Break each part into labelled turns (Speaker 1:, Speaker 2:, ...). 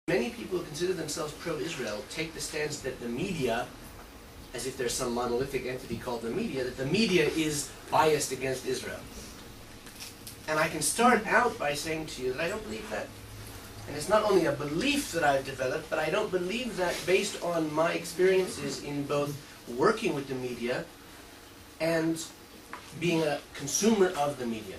Speaker 1: Many people who consider themselves pro-Israel take the stance that the media, as if there's some monolithic entity called the media, that the media is biased against Israel. And I can start out by saying to you that I don't believe that. And it's not only a belief that I've developed, but I don't believe that based on my experiences in both working with the media and being a consumer of the media.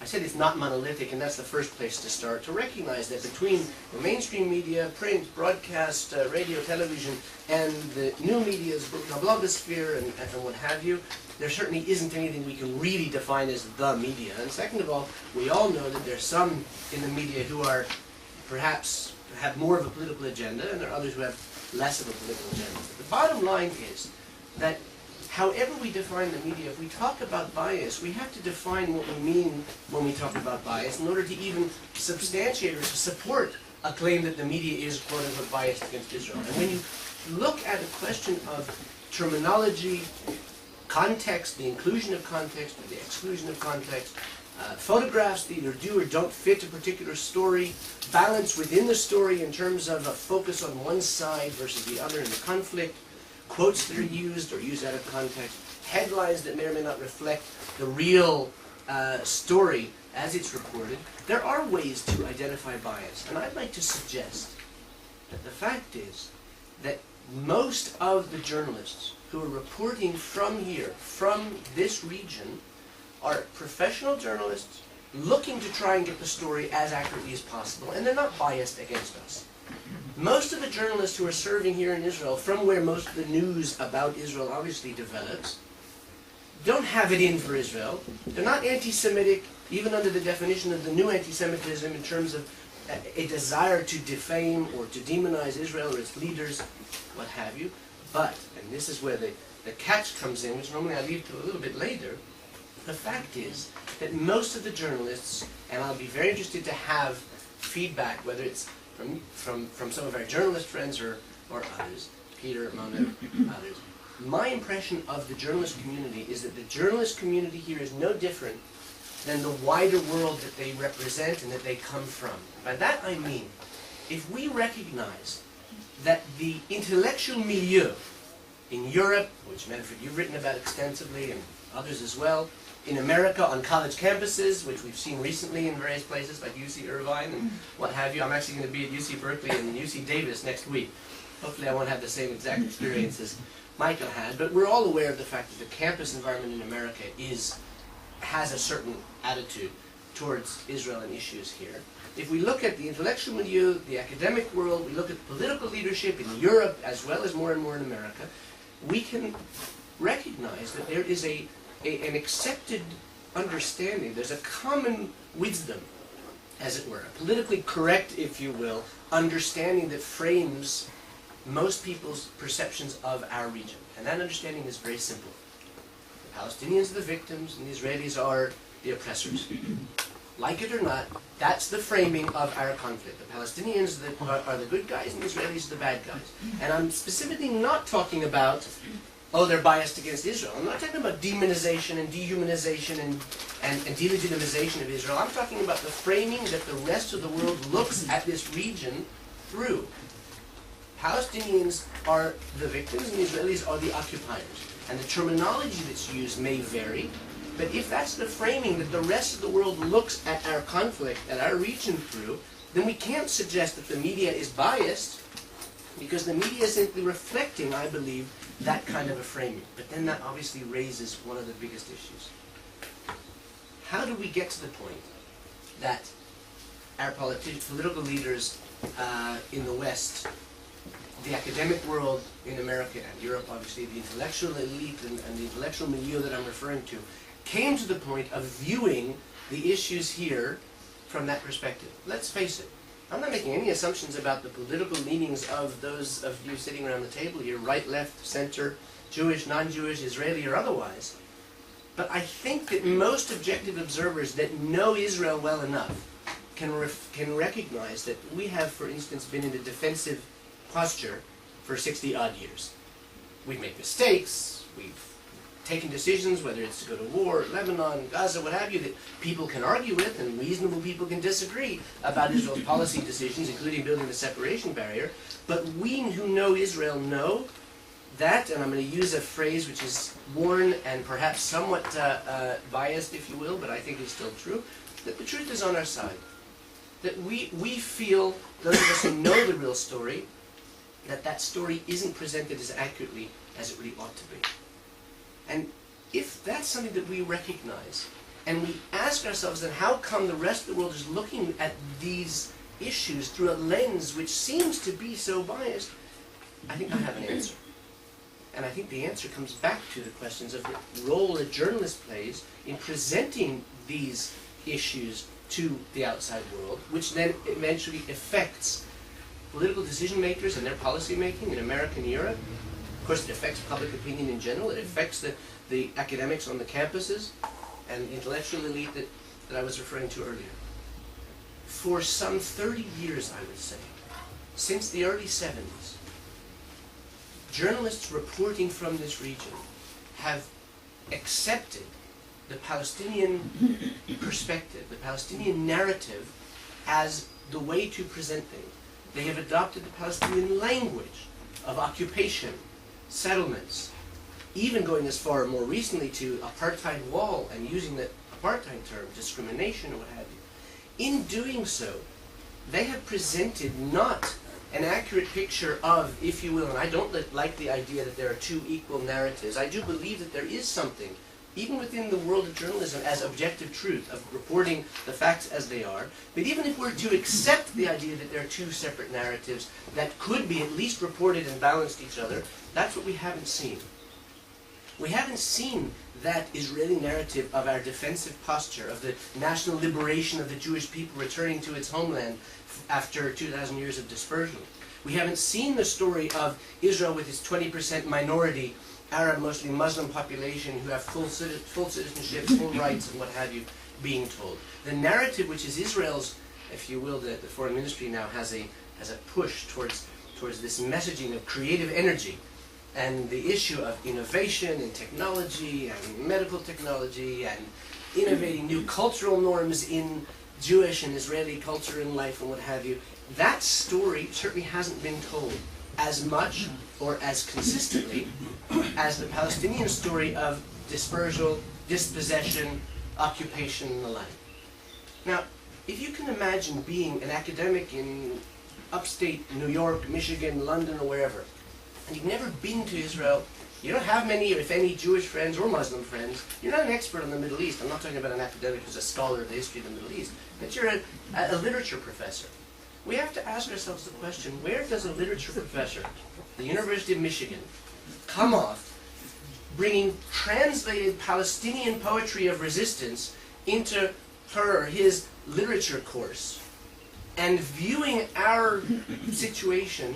Speaker 1: I said it's not monolithic, and that's the first place to start, to recognize that between the mainstream media, print, broadcast, radio, television, and the new medias, the blogosphere, and what have you, there certainly isn't anything we can really define as the media. And second of all, we all know that there's some in the media who are perhaps have more of a political agenda, and there are others who have less of a political agenda. But the bottom line is that however we define the media, if we talk about bias, we have to define what we mean when we talk about bias in order to even substantiate or to support a claim that the media is quote-unquote biased against Israel. And when you look at a question of terminology, context, the inclusion of context or the exclusion of context, photographs that either do or don't fit a particular story, balance within the story in terms of a focus on one side versus the other in the conflict, quotes that are used or used out of context, headlines that may or may not reflect the real story as it's reported, there are ways to identify bias. And I'd like to suggest that the fact is that most of the journalists who are reporting from here, from this region, are professional journalists looking to try and get the story as accurately as possible, and they're not biased against us. Most of the journalists who are serving here in Israel, from where most of the news about Israel obviously develops, don't have it in for Israel. They're not anti-Semitic, even under the definition of the new anti-Semitism in terms of a desire to defame or to demonize Israel or its leaders, what have you. But, and this is where the catch comes in, which normally I leave to a little bit later, the fact is that most of the journalists, and I'll be very interested to have feedback, whether it's from some of our journalist friends or others, Peter, Mona, others. My impression of the journalist community is that the journalist community here is no different than the wider world that they represent and that they come from. By that I mean, if we recognize that the intellectual milieu in Europe, which Manfred you've written about extensively and others as well, in America on college campuses, which we've seen recently in various places like UC Irvine and what have you. I'm actually going to be at UC Berkeley and UC Davis next week. Hopefully I won't have the same exact experience as Michael had, but we're all aware of the fact that the campus environment in America has a certain attitude towards Israel and issues here. If we look at the intellectual milieu, the academic world, we look at political leadership in Europe as well as more and more in America, we can recognize that there is an accepted understanding, there's a common wisdom, as it were, a politically correct, if you will, understanding that frames most people's perceptions of our region. And that understanding is very simple. The Palestinians are the victims and the Israelis are the oppressors. Like it or not, that's the framing of our conflict. The Palestinians are the good guys and the Israelis are the bad guys. And I'm specifically not talking about they're biased against Israel. I'm not talking about demonization and dehumanization and delegitimization of Israel. I'm talking about the framing that the rest of the world looks at this region through. Palestinians are the victims and the Israelis are the occupiers. And the terminology that's used may vary, but if that's the framing that the rest of the world looks at our conflict, at our region through, then we can't suggest that the media is biased, because the media is simply reflecting, I believe, that kind of a framing. But then that obviously raises one of the biggest issues. How do we get to the point that our political leaders in the West, the academic world in America and Europe, obviously, the intellectual elite and the intellectual milieu that I'm referring to, came to the point of viewing the issues here from that perspective? Let's face it. I'm not making any assumptions about the political leanings of those of you sitting around the table here, right, left, center, Jewish, non-Jewish, Israeli, or otherwise. But I think that most objective observers that know Israel well enough can recognize that we have, for instance, been in a defensive posture for 60-odd years. We've made mistakes, we've taken decisions, whether it's to go to war, Lebanon, Gaza, what have you, that people can argue with, and reasonable people can disagree about Israel's policy decisions, including building the separation barrier. But we who know Israel know that, and I'm going to use a phrase which is worn and perhaps somewhat biased, if you will, but I think is still true, that the truth is on our side. That we feel, those of us who know the real story, that story isn't presented as accurately as it really ought to be. And if that's something that we recognize, and we ask ourselves then, how come the rest of the world is looking at these issues through a lens which seems to be so biased, I think I have an answer. And I think the answer comes back to the questions of the role a journalist plays in presenting these issues to the outside world, which then eventually affects political decision makers and their policy making in America and Europe. Of course, it affects public opinion in general. It affects the academics on the campuses and the intellectual elite that I was referring to earlier. For some 30 years, I would say, since the early 70s, journalists reporting from this region have accepted the Palestinian perspective, the Palestinian narrative, as the way to present things. They have adopted the Palestinian language of occupation, settlements, even going as far more recently to apartheid wall and using the apartheid term, discrimination or what have you. In doing so, they have presented not an accurate picture of, if you will, and I don't like the idea that there are two equal narratives. I do believe that there is something, even within the world of journalism, as objective truth, of reporting the facts as they are. But even if we're to accept the idea that there are two separate narratives that could be at least reported and balanced each other, that's what we haven't seen. We haven't seen that Israeli narrative of our defensive posture, of the national liberation of the Jewish people returning to its homeland after 2,000 years of dispersion. We haven't seen the story of Israel with its 20% minority, Arab, mostly Muslim population who have full citizenship, full rights, and what have you, being told. The narrative, which is Israel's, if you will, the foreign ministry now has a push towards this messaging of creative energy, and the issue of innovation and technology and medical technology and innovating new cultural norms in Jewish and Israeli culture and life and what have you. That story certainly hasn't been told as much or as consistently as the Palestinian story of dispersal, dispossession, occupation, and the like. Now, if you can imagine being an academic in upstate New York, Michigan, London, or wherever, and you've never been to Israel, you don't have many, if any, Jewish friends or Muslim friends, you're not an expert on the Middle East. I'm not talking about an academic who's a scholar of the history of the Middle East, but you're a literature professor. We have to ask ourselves the question, where does a literature professor at the University of Michigan come off bringing translated Palestinian poetry of resistance into her or his literature course and viewing our situation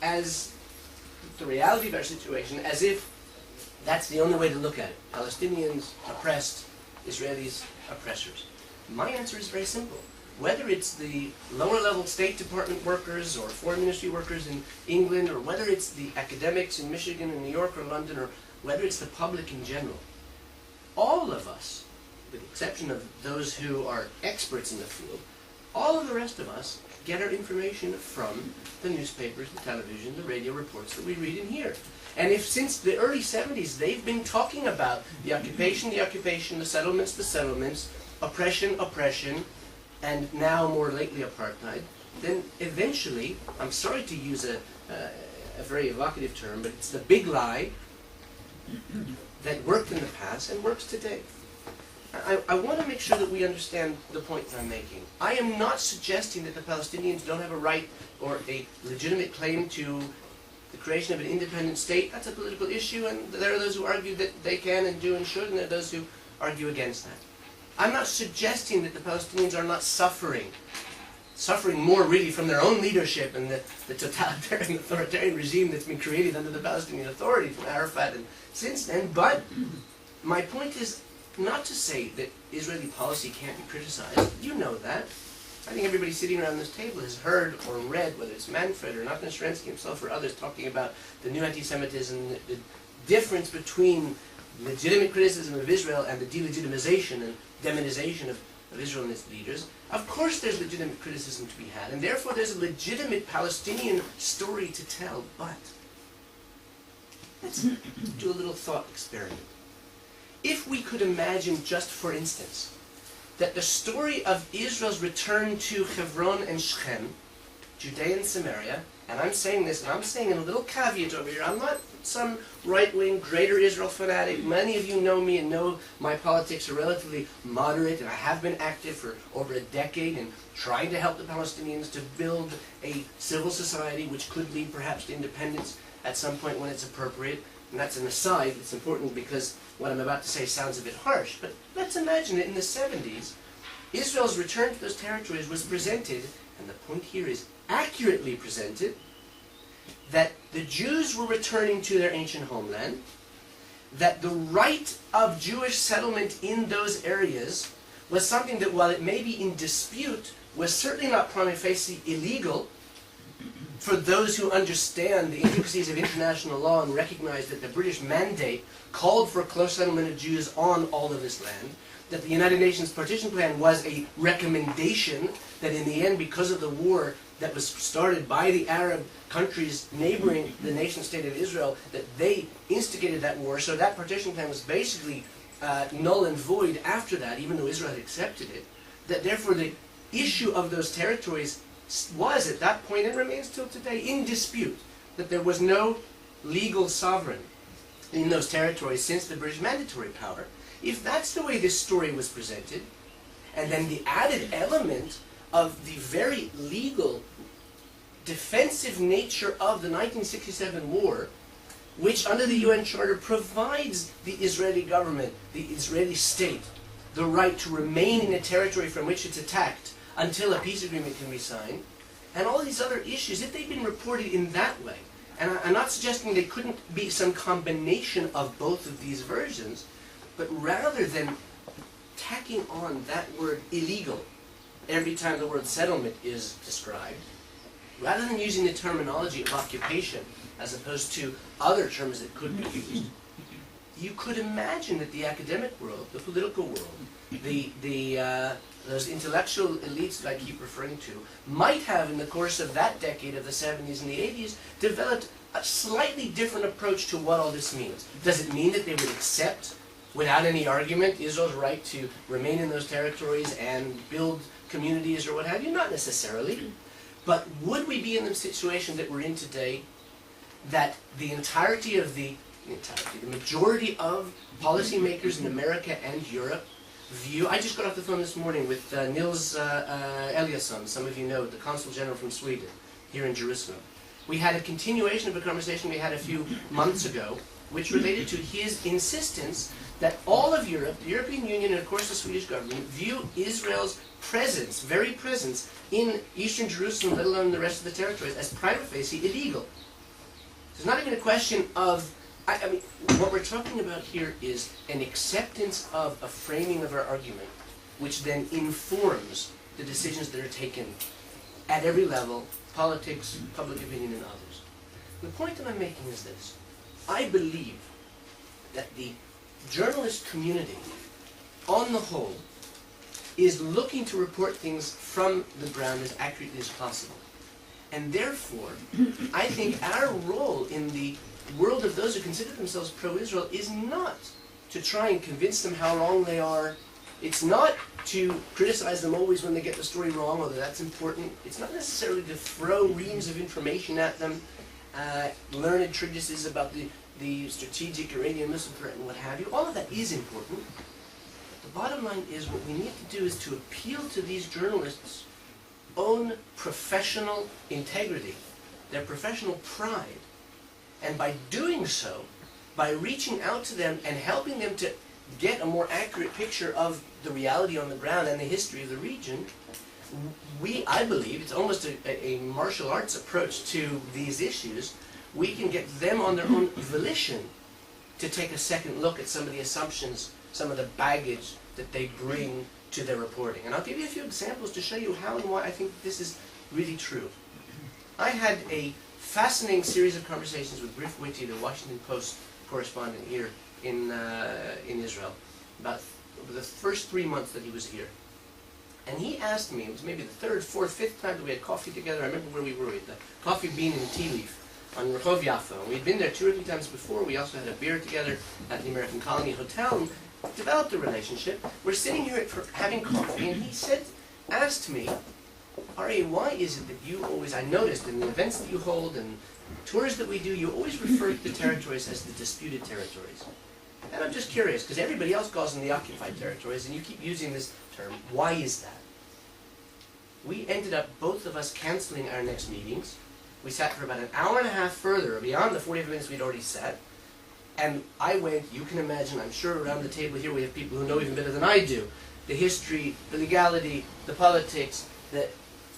Speaker 1: as the reality of our situation as if that's the only way to look at it. Palestinians oppressed, Israelis oppressors. My answer is very simple. Whether it's the lower level State Department workers or foreign ministry workers in England, or whether it's the academics in Michigan and New York or London, or whether it's the public in general, all of us, with the exception of those who are experts in the field, all of the rest of us get our information from the newspapers, the television, the radio reports that we read and hear. And if since the early 70s they've been talking about the occupation, the settlements, oppression, and now more lately apartheid, then eventually, I'm sorry to use a very evocative term, but it's the big lie that worked in the past and works today. I want to make sure that we understand the point that I'm making. I am not suggesting that the Palestinians don't have a right or a legitimate claim to the creation of an independent state. That's a political issue, and there are those who argue that they can and do and should, and there are those who argue against that. I'm not suggesting that the Palestinians are not suffering more really from their own leadership and the totalitarian authoritarian regime that's been created under the Palestinian Authority from Arafat and since then, but my point is not to say that Israeli policy can't be criticized. You know that. I think everybody sitting around this table has heard or read, whether it's Manfred or Nathan Sharansky himself or others, talking about the new anti-Semitism, the difference between legitimate criticism of Israel and the delegitimization and demonization of Israel and its leaders, of course there's legitimate criticism to be had, and therefore there's a legitimate Palestinian story to tell, but let's do a little thought experiment. If we could imagine, just for instance, that the story of Israel's return to Hebron and Shechem, Judea and Samaria, and I'm saying this, and I'm saying in a little caveat over here, I'm not some right-wing greater Israel fanatic. Many of you know me and know my politics are relatively moderate, and I have been active for over a decade in trying to help the Palestinians to build a civil society which could lead perhaps to independence at some point when it's appropriate. And that's an aside. It's important because what I'm about to say sounds a bit harsh, but let's imagine that in the 70s, Israel's return to those territories was presented, and the point here is accurately presented, that the Jews were returning to their ancient homeland, that the right of Jewish settlement in those areas was something that, while it may be in dispute, was certainly not prima facie illegal for those who understand the intricacies of international law and recognize that the British mandate called for close settlement of Jews on all of this land, that the United Nations partition plan was a recommendation that in the end, because of the war that was started by the Arab countries neighboring the nation-state of Israel, that they instigated that war, so that partition plan was basically null and void after that, even though Israel had accepted it, that therefore the issue of those territories was at that point, and remains till today, in dispute, that there was no legal sovereign in those territories since the British mandatory power. If that's the way this story was presented, and then the added element of the very legal, defensive nature of the 1967 war, which under the UN Charter provides the Israeli government, the Israeli state, the right to remain in a territory from which it's attacked until a peace agreement can be signed, and all these other issues, if they've been reported in that way, and I'm not suggesting they couldn't be some combination of both of these versions, but rather than tacking on that word illegal every time the word settlement is described, rather than using the terminology of occupation as opposed to other terms that could be used, you could imagine that the academic world, the political world, those intellectual elites that I keep referring to, might have, in the course of that decade of the 70s and the 80s, developed a slightly different approach to what all this means. Does it mean that they would accept, without any argument, Israel's right to remain in those territories and build communities or what have you? Not necessarily. But would we be in the situation that we're in today, that the majority of policymakers in America and Europe view... I just got off the phone this morning with Nils Eliasson, some of you know, the Consul General from Sweden, here in Jerusalem. We had a continuation of a conversation we had a few months ago, which related to his insistence that all of Europe, the European Union, and of course the Swedish government, view Israel's presence, very presence, in eastern Jerusalem, let alone the rest of the territories, as prima facie illegal. It's not even a question of... I mean, what we're talking about here is an acceptance of a framing of our argument, which then informs the decisions that are taken at every level, politics, public opinion, and others. The point that I'm making is this. I believe that the journalist community, on the whole, is looking to report things from the ground as accurately as possible. And therefore, I think our role in the world of those who consider themselves pro-Israel is not to try and convince them how wrong they are. It's not to criticize them always when they get the story wrong, although that's important. It's not necessarily to throw reams of information at them, learned treatises about the strategic Iranian missile threat and what have you. All of that is important. But the bottom line is what we need to do is to appeal to these journalists' own professional integrity, their professional pride. And by doing so, by reaching out to them and helping them to get a more accurate picture of the reality on the ground and the history of the region, I believe, it's almost a martial arts approach to these issues, we can get them on their own volition to take a second look at some of the assumptions, some of the baggage that they bring to their reporting. And I'll give you a few examples to show you how and why I think this is really true. I had a fascinating series of conversations with Griff Whitty, the Washington Post correspondent here in Israel, about the first 3 months that he was here. And he asked me, it was maybe the third, fourth, fifth time that we had coffee together. I remember where we were. We had the Coffee Bean and Tea Leaf on Rehov Yafa. We'd been there 2 or 3 times before. We also had a beer together at the American Colony Hotel and developed a relationship. We're sitting here having coffee, and he asked me, Aryeh, why is it that you always, I noticed in the events that you hold and tours that we do, you always refer to the territories as the disputed territories. And I'm just curious, because everybody else calls them the occupied territories, and you keep using this term. Why is that? We ended up, both of us, canceling our next meetings. We sat for about an hour and a half further, beyond the 45 minutes we'd already sat. And I went, you can imagine, I'm sure around the table here we have people who know even better than I do, the history, the legality, the politics,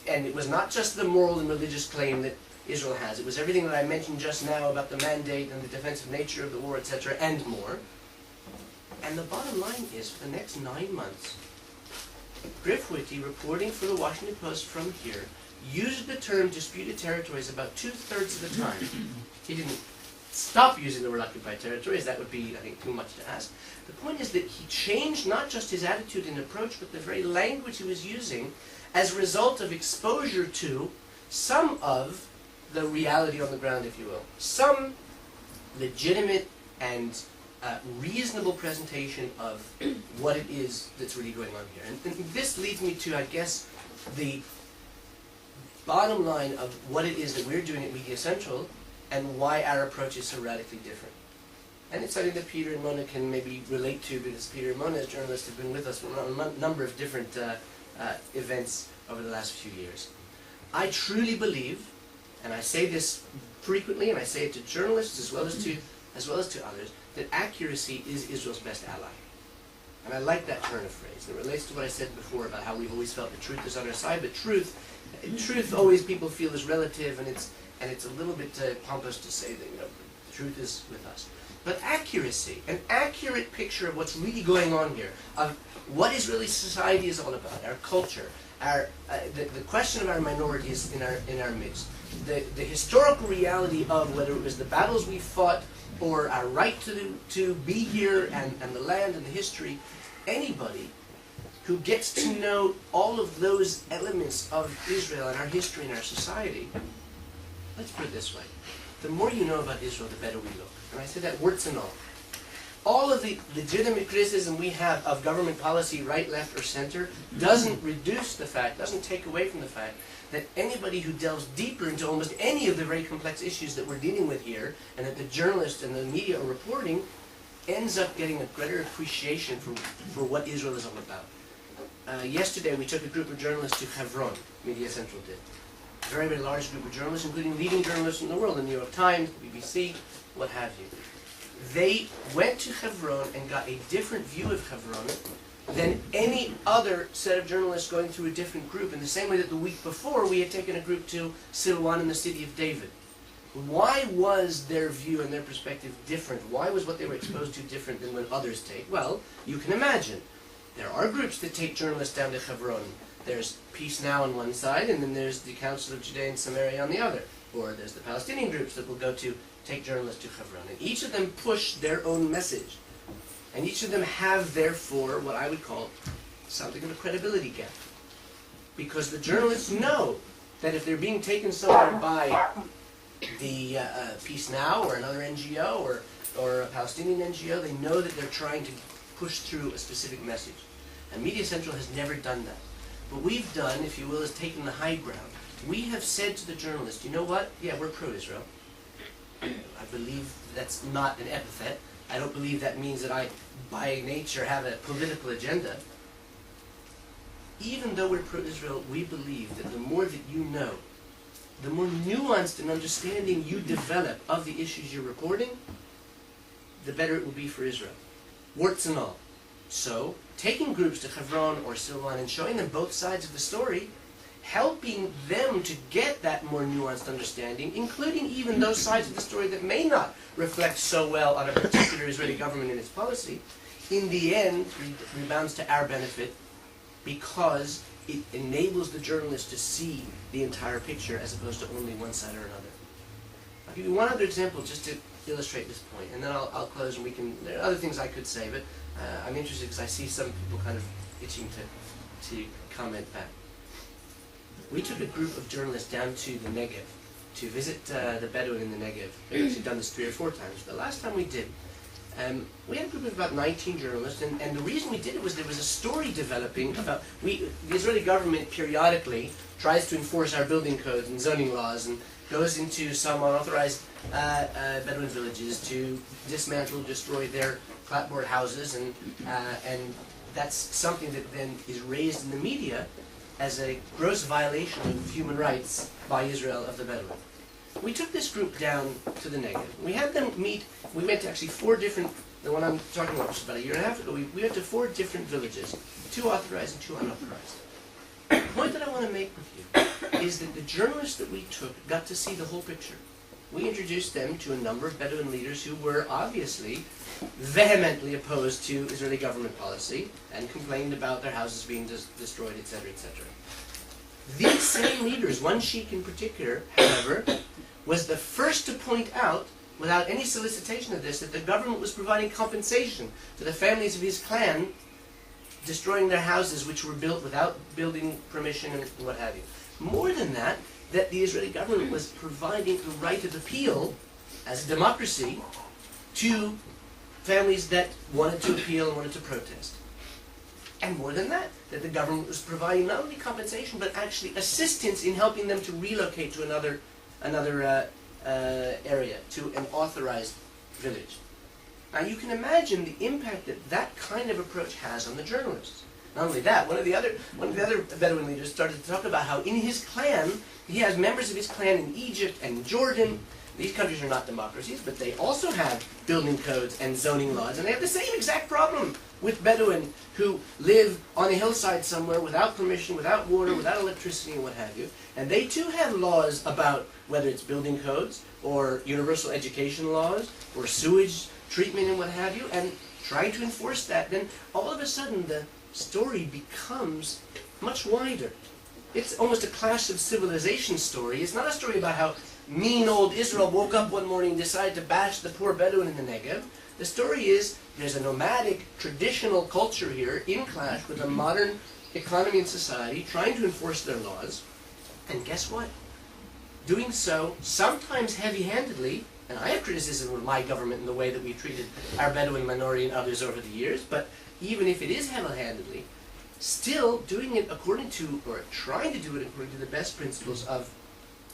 Speaker 1: and it was not just the moral and religious claim that Israel has. It was everything that I mentioned just now about the mandate and the defensive nature of the war, etc., and more. And the bottom line is, for the next 9 months, Griff Whitty, reporting for the Washington Post from here, used the term disputed territories about 2/3 of the time. He didn't stop using the word occupied territories. That would be, I think, too much to ask. The point is that he changed not just his attitude and approach, but the very language he was using as a result of exposure to some of the reality on the ground, if you will. Some legitimate and reasonable presentation of what it is that's really going on here. And this leads me to, I guess, the bottom line of what it is that we're doing at Media Central and why our approach is so radically different. And it's something that Peter and Mona can maybe relate to, because Peter and Mona, as journalists, have been with us on a number of different events over the last few years. I truly believe, and I say this frequently, and I say it to journalists as well as to others, that accuracy is Israel's best ally. And I like that turn of phrase. It relates to what I said before about how we've always felt the truth is on our side, but truth always people feel is relative, and it's a little bit pompous to say that, the truth is with us. But accuracy, an accurate picture of what's really going on here, of what Israeli society is all about, our culture, the question of our minorities in our midst, the historical reality of whether it was the battles we fought or our right to be here and the land and the history. Anybody who gets to know all of those elements of Israel and our history and our society, let's put it this way, the more you know about Israel, the better we look. And I say that warts and all. All of the legitimate criticism we have of government policy, right, left, or center, doesn't reduce the fact, doesn't take away from the fact that anybody who delves deeper into almost any of the very complex issues that we're dealing with here, and that the journalists and the media are reporting, ends up getting a greater appreciation for what Israel is all about. Yesterday we took a group of journalists to Hebron, Media Central did. A very, very large group of journalists, including leading journalists in the world, the New York Times, the BBC, what have you. They went to Hebron and got a different view of Hebron than any other set of journalists going through a different group, in the same way that the week before we had taken a group to Silwan in the city of David. Why was their view and their perspective different? Why was what they were exposed to different than what others take? Well, you can imagine. There are groups that take journalists down to Hebron. There's Peace Now on one side, and then there's the Council of Judea and Samaria on the other. Or there's the Palestinian groups that will go to take journalists to Hebron. And each of them push their own message. And each of them have, therefore, what I would call something of a credibility gap. Because the journalists know that if they're being taken somewhere by the Peace Now or another NGO or a Palestinian NGO, they know that they're trying to push through a specific message. And Media Central has never done that. What we've done, if you will, is taken the high ground. We have said to the journalist, you know what? Yeah, we're pro-Israel. I believe that's not an epithet. I don't believe that means that I, by nature, have a political agenda. Even though we're pro-Israel, we believe that the more that you know, the more nuanced and understanding you develop of the issues you're reporting, the better it will be for Israel. Warts and all. So, taking groups to Hebron or Silwan and showing them both sides of the story, helping them to get that more nuanced understanding, including even those sides of the story that may not reflect so well on a particular Israeli government and its policy, in the end rebounds to our benefit, because it enables the journalist to see the entire picture as opposed to only one side or another. I'll give you one other example just to illustrate this point, and then I'll close, and there are other things I could say, but I'm interested because I see some people kind of itching to comment back. We took a group of journalists down to the Negev to visit the Bedouin in the Negev. We've actually done this 3 or 4 times. The last time we did, we had a group of about 19 journalists, and the reason we did it was there was a story developing about, the Israeli government periodically tries to enforce our building codes and zoning laws and goes into some unauthorized Bedouin villages to dismantle, destroy their clapboard houses, and that's something that then is raised in the media as a gross violation of human rights by Israel of the Bedouin. We took this group down to the Negev. We had them meet, we went to actually 4 different, the one I'm talking about was about a year and a half ago, we went to 4 different villages, 2 authorized and 2 unauthorized. The point that I want to make with you is that the journalists that we took got to see the whole picture. We introduced them to a number of Bedouin leaders who were obviously vehemently opposed to Israeli government policy and complained about their houses being destroyed, etc., etc. These same leaders, one sheikh in particular, however, was the first to point out, without any solicitation of this, that the government was providing compensation to the families of his clan destroying their houses which were built without building permission and what have you. More than that, that the Israeli government was providing the right of appeal as a democracy to families that wanted to appeal and wanted to protest. And more than that, that the government was providing not only compensation but actually assistance in helping them to relocate to another area, to an authorized village. Now you can imagine the impact that that kind of approach has on the journalists. Not only that, one of the other Bedouin leaders started to talk about how in his clan, he has members of his clan in Egypt and Jordan. These countries are not democracies, but they also have building codes and zoning laws, and they have the same exact problem with Bedouin who live on a hillside somewhere without permission, without water, without electricity, and what have you. And they too have laws about whether it's building codes or universal education laws or sewage treatment and what have you, and trying to enforce that. Then all of a sudden the story becomes much wider. It's almost a clash of civilization story. It's not a story about how mean old Israel woke up one morning and decided to bash the poor Bedouin in the Negev. The story is there's a nomadic, traditional culture here in clash with a modern economy and society trying to enforce their laws. And guess what? Doing so, sometimes heavy-handedly, and I have criticism of my government in the way that we've treated our Bedouin minority and others over the years, but even if it is heavy-handedly, still doing it according to, or trying to do it according to the best principles of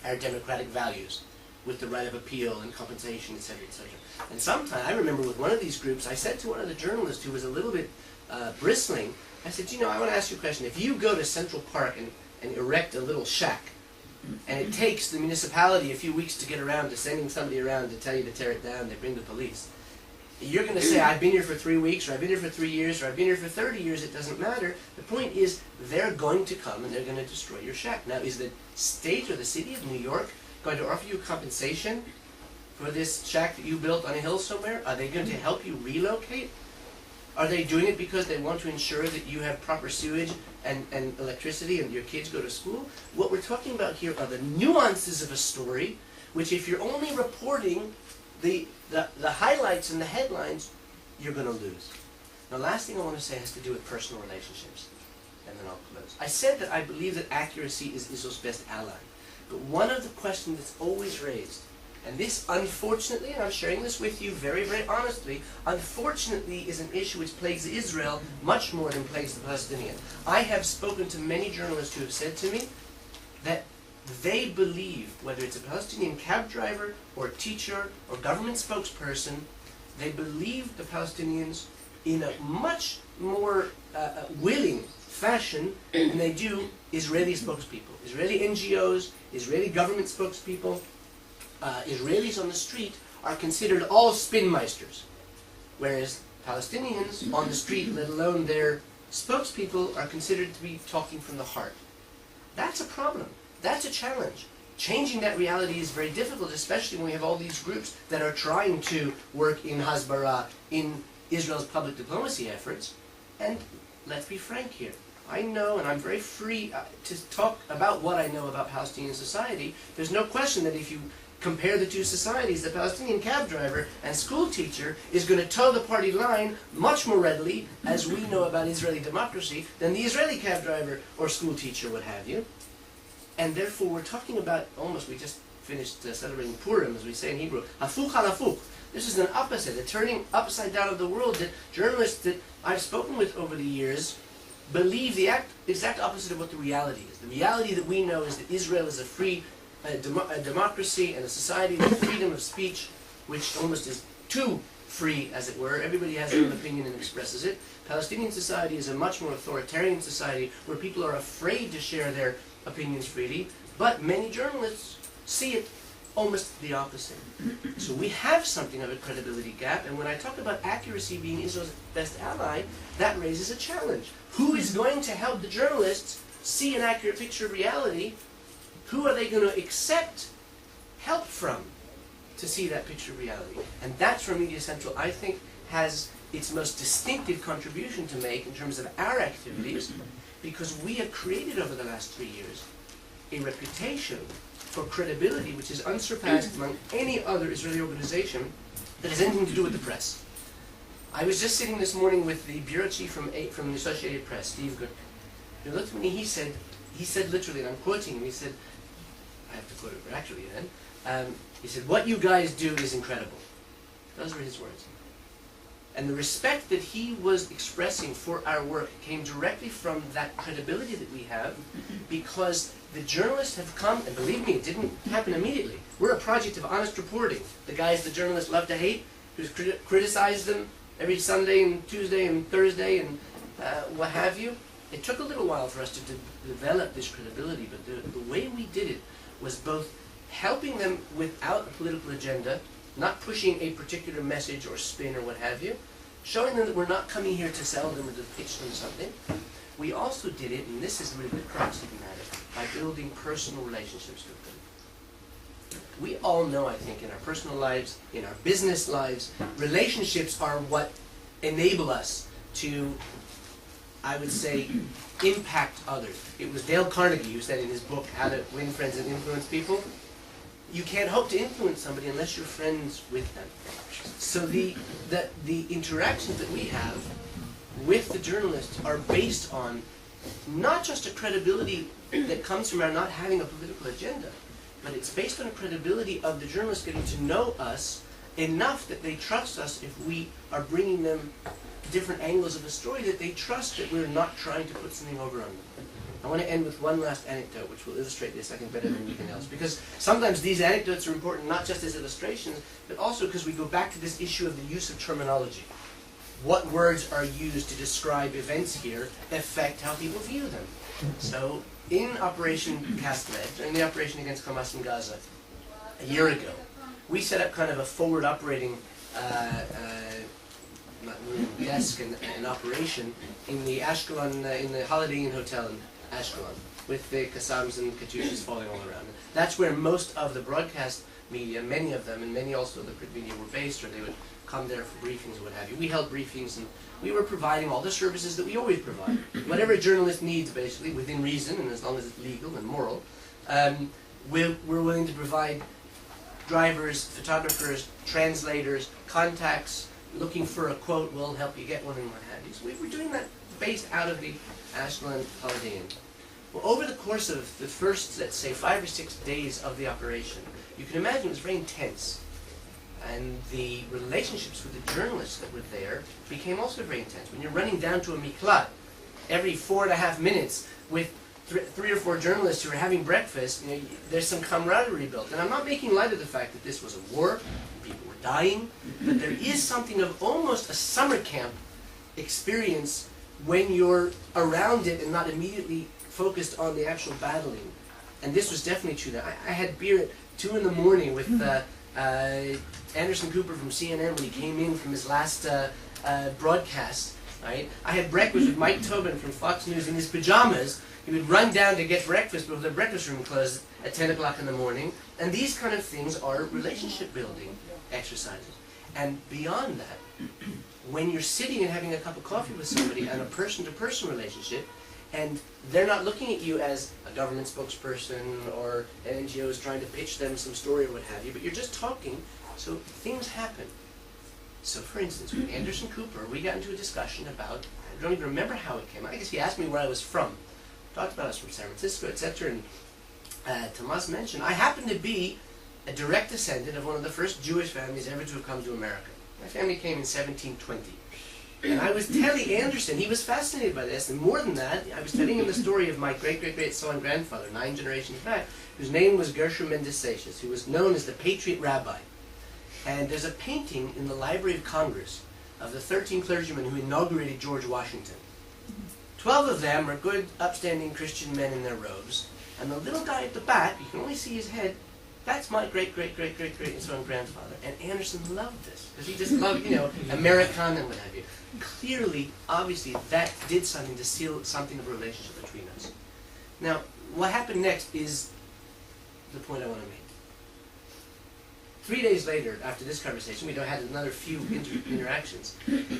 Speaker 1: our democratic values, with the right of appeal and compensation, etc., etc. And sometime, I remember with one of these groups, I said to one of the journalists who was a little bit bristling, I said, you know, I want to ask you a question. If you go to Central Park and erect a little shack, and it takes the municipality a few weeks to get around to sending somebody around to tell you to tear it down, they bring the police, you're going to say, I've been here for 3 weeks, or I've been here for 3 years, or I've been here for 30 years, it doesn't matter. The point is, they're going to come and they're going to destroy your shack. Now, is the state or the city of New York going to offer you compensation for this shack that you built on a hill somewhere? Are they going to help you relocate? Are they doing it because they want to ensure that you have proper sewage and electricity and your kids go to school? What we're talking about here are the nuances of a story, which if you're only reporting the highlights and the headlines, you're going to lose. The last thing I want to say has to do with personal relationships, and then I'll close. I said that I believe that accuracy is Israel's best ally. But one of the questions that's always raised, and this unfortunately, and I'm sharing this with you very, very honestly, unfortunately is an issue which plagues Israel much more than plagues the Palestinian. I have spoken to many journalists who have said to me that they believe, whether it's a Palestinian cab driver or teacher or government spokesperson, they believe the Palestinians in a much more willing fashion than they do Israeli spokespeople. Israeli NGOs, Israeli government spokespeople, Israelis on the street are considered all spinmeisters, whereas Palestinians on the street, let alone their spokespeople, are considered to be talking from the heart. That's a problem. That's a challenge. Changing that reality is very difficult, especially when we have all these groups that are trying to work in Hasbara, in Israel's public diplomacy efforts. And let's be frank here. I know, and I'm very free to talk about what I know about Palestinian society. There's no question that if you compare the two societies. The Palestinian cab driver and school teacher is going to toe the party line much more readily, as we know about Israeli democracy, than the Israeli cab driver or school teacher would have you. And therefore we're talking about, we just finished celebrating Purim, as we say in Hebrew, hafuch al hafuch. This is an opposite, a turning upside down of the world that journalists that I've spoken with over the years believe the exact opposite of what the reality is. The reality that we know is that Israel is a free a democracy and a society with freedom of speech, which almost is too free, as it were. Everybody has their own opinion and expresses it. Palestinian society is a much more authoritarian society where people are afraid to share their opinions freely, but many journalists see it almost the opposite. So we have something of a credibility gap, and when I talk about accuracy being Israel's best ally, that raises a challenge. Who is going to help the journalists see an accurate picture of reality? Who are they going to accept help from to see that picture of reality? And that's where Media Central, I think, has its most distinctive contribution to make in terms of our activities, because we have created over the last 3 years a reputation for credibility which is unsurpassed among any other Israeli organization that has anything to do with the press. I was just sitting this morning with the bureau chief from the Associated Press, Steve Good. He looked at me, he said literally, and I'm quoting him, he said, I have to quote it actually then, he said, "What you guys do is incredible." Those were his words. And the respect that he was expressing for our work came directly from that credibility that we have, because the journalists have come, and believe me, it didn't happen immediately. We're a project of honest reporting. The guys the journalists love to hate, who criticize them every Sunday and Tuesday and Thursday and what have you. It took a little while for us to develop this credibility, but the way we did it was both helping them without a political agenda, not pushing a particular message or spin or what have you, showing them that we're not coming here to sell them or to pitch them something. We also did it, and this is really the crux of the matter, by building personal relationships with them. We all know, I think, in our personal lives, in our business lives, relationships are what enable us to, I would say, impact others. It was Dale Carnegie who said in his book, How to Win Friends and Influence People, you can't hope to influence somebody unless you're friends with them. So the interactions that we have with the journalists are based on not just a credibility that comes from our not having a political agenda, but it's based on a credibility of the journalists getting to know us enough that they trust us if we are bringing them different angles of a story, that they trust that we're not trying to put something over on them. I want to end with one last anecdote which will illustrate this, I think, better than anything else. Because sometimes these anecdotes are important not just as illustrations, but also because we go back to this issue of the use of terminology. What words are used to describe events here affect how people view them. So, in Operation Castlet, in the operation against Hamas in Gaza, a year ago, we set up kind of a forward operating desk and operation in the Ashkelon, in the Holiday Inn Hotel in Ashkelon, with the Qassams and Katyushas falling all around. That's where most of the broadcast media, many of them, and many also of the print media were based, or they would come there for briefings or what have you. We held briefings, and we were providing all the services that we always provide. Whatever a journalist needs, basically, within reason, and as long as it's legal and moral, we're willing to provide drivers, photographers, translators, contacts. Looking for a quote, we'll help you get one and what have you. So we were doing that based out of the Ashkelon Holiday Inn. Well, over the course of the first, let's say, 5 or 6 days of the operation, you can imagine it was very intense. And the relationships with the journalists that were there became also very intense. When you're running down to a miklat every 4.5 minutes with 3 or 4 journalists who are having breakfast, you know, there's some camaraderie built. And I'm not making light of the fact that this was a war, people were dying, but there is something of almost a summer camp experience when you're around it and not immediately focused on the actual battling. And this was definitely true. I had beer at 2 in the morning with Anderson Cooper from CNN when he came in from his last broadcast. Right? I had breakfast with Mike Tobin from Fox News in his pajamas. He would run down to get breakfast before the breakfast room closed at 10 o'clock in the morning. And these kind of things are relationship building exercises. And beyond that, when you're sitting and having a cup of coffee with somebody and a person-to-person relationship, And they're not looking at you as a government spokesperson or an NGO is trying to pitch them some story or what have you, but you're just talking, so things happen. So for instance, with Anderson Cooper, we got into a discussion about, I don't even remember how it came. I guess he asked me where I was from. Talked about us from San Francisco, etc. And Tomas mentioned, I happen to be a direct descendant of one of the first Jewish families ever to have come to America. My family came in 1720. And I was telling Anderson, he was fascinated by this, and more than that, I was telling him the story of my great-great-great-so-and-grandfather, 9 generations back, whose name was Gershom Mendes, who was known as the Patriot Rabbi. And there's a painting in the Library of Congress of the 13 clergymen who inaugurated George Washington. 12 of them are good, upstanding Christian men in their robes, and the little guy at the back, you can only see his head, that's my great-great-great-great-great-and-so-on-grandfather. And Anderson loved this, because he just loved, Americana and what have you. Clearly, obviously, that did something to seal something of a relationship between us. Now, what happened next is the point I want to make. 3 days later, after this conversation, we had another few interactions.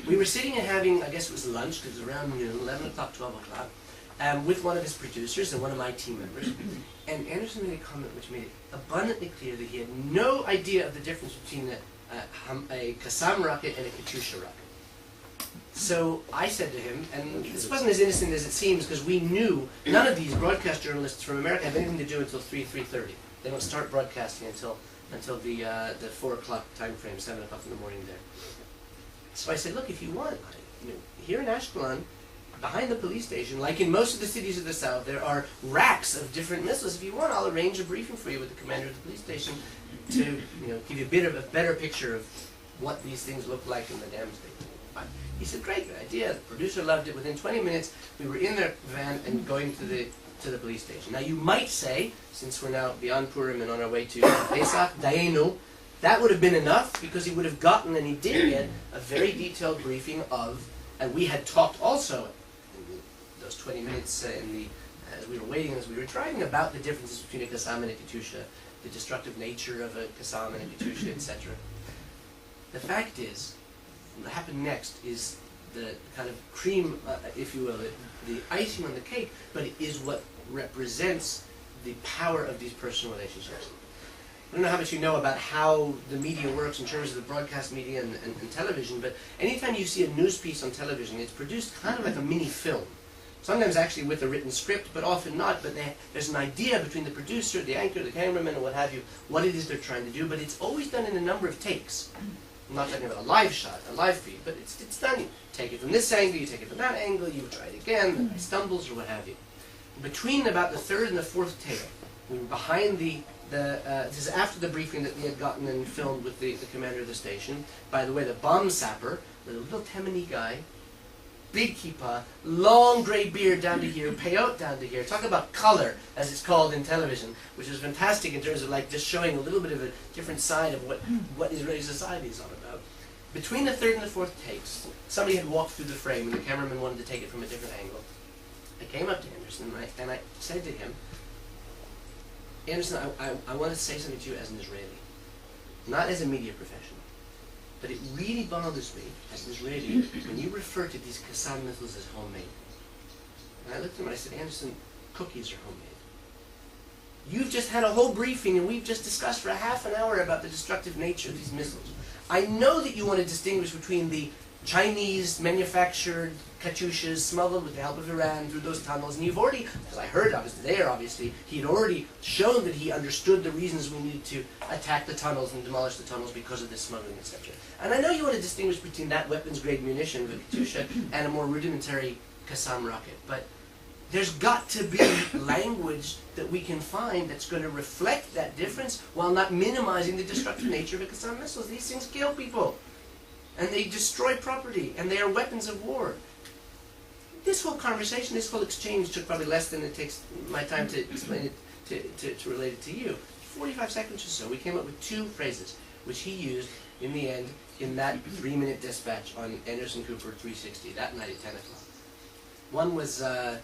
Speaker 1: We were sitting and having, I guess it was lunch, because it was around noon, 11 o'clock, 12 o'clock, with one of his producers and one of my team members. And Anderson made a comment which made it abundantly clear that he had no idea of the difference between a Qassam rocket and a Katyusha rocket. So I said to him, and this wasn't as innocent as it seems, because we knew none of these broadcast journalists from America have anything to do until 3:30. They don't start broadcasting until the 4 o'clock time frame, 7 o'clock in the morning there. So I said, look, if you want, here in Ashkelon, behind the police station, like in most of the cities of the South, there are racks of different missiles. If you want, I'll arrange a briefing for you with the commander of the police station to give you a better picture of what these things look like in the dam state. He said, great, good idea. The producer loved it. Within 20 minutes, we were in their van and going to the police station. Now, you might say, since we're now beyond Purim and on our way to Pesach, Dayenu, that would have been enough, because he would have gotten, and he did get, a very detailed briefing of, and we had talked also in those 20 minutes as we were waiting, as we were trying, about the differences between a Qassam and a Katyusha, the destructive nature of a Qassam and a Katyusha, etc. The fact is, what happened next is the kind of cream, if you will, the icing on the cake, but it is what represents the power of these personal relationships. I don't know how much you know about how the media works in terms of the broadcast media and television, but anytime you see a news piece on television, it's produced kind of like a mini film. Sometimes actually with a written script, but often not, but there's an idea between the producer, the anchor, the cameraman, and what have you, what it is they're trying to do, but it's always done in a number of takes. I'm not talking about a live shot, a live feed, but it's done. You take it from this angle, you take it from that angle, you try it again, the guy stumbles or what have you. Between about the third and the fourth take, we were behind this is after the briefing that we had gotten and filmed with the commander of the station. By the way, the bomb sapper, the little Temani guy, big kippah, long gray beard down to here, peyot down to here. Talk about color, as it's called in television, which is fantastic in terms of just showing a little bit of a different side of what Israeli society is all about. Between the third and the fourth takes, somebody had walked through the frame and the cameraman wanted to take it from a different angle. I came up to Anderson and I said to him, Anderson, I want to say something to you as an Israeli, not as a media professional. But it really bothers me, as an Israeli, when you refer to these Qassam missiles as homemade. And I looked at him and I said, Anderson, cookies are homemade. You've just had a whole briefing and we've just discussed for a half an hour about the destructive nature of these missiles. I know that you want to distinguish between the Chinese manufactured Katyushas smuggled with the help of Iran through those tunnels, and you've already, because I heard, I was there obviously, he had already shown that he understood the reasons we needed to attack the tunnels and demolish the tunnels because of this smuggling, etc. And I know you want to distinguish between that weapons-grade munition of a Katyusha and a more rudimentary Qassam rocket, but there's got to be language that we can find that's going to reflect that difference while not minimizing the destructive nature of a Qassam missile. These things kill people, and they destroy property, and they are weapons of war. This whole conversation, this whole exchange took probably less than it takes my time to explain it, to relate it to you. 45 seconds or so, we came up with 2 phrases, which he used in the end in that 3-minute dispatch on Anderson Cooper 360, that night at 10 o'clock. One was the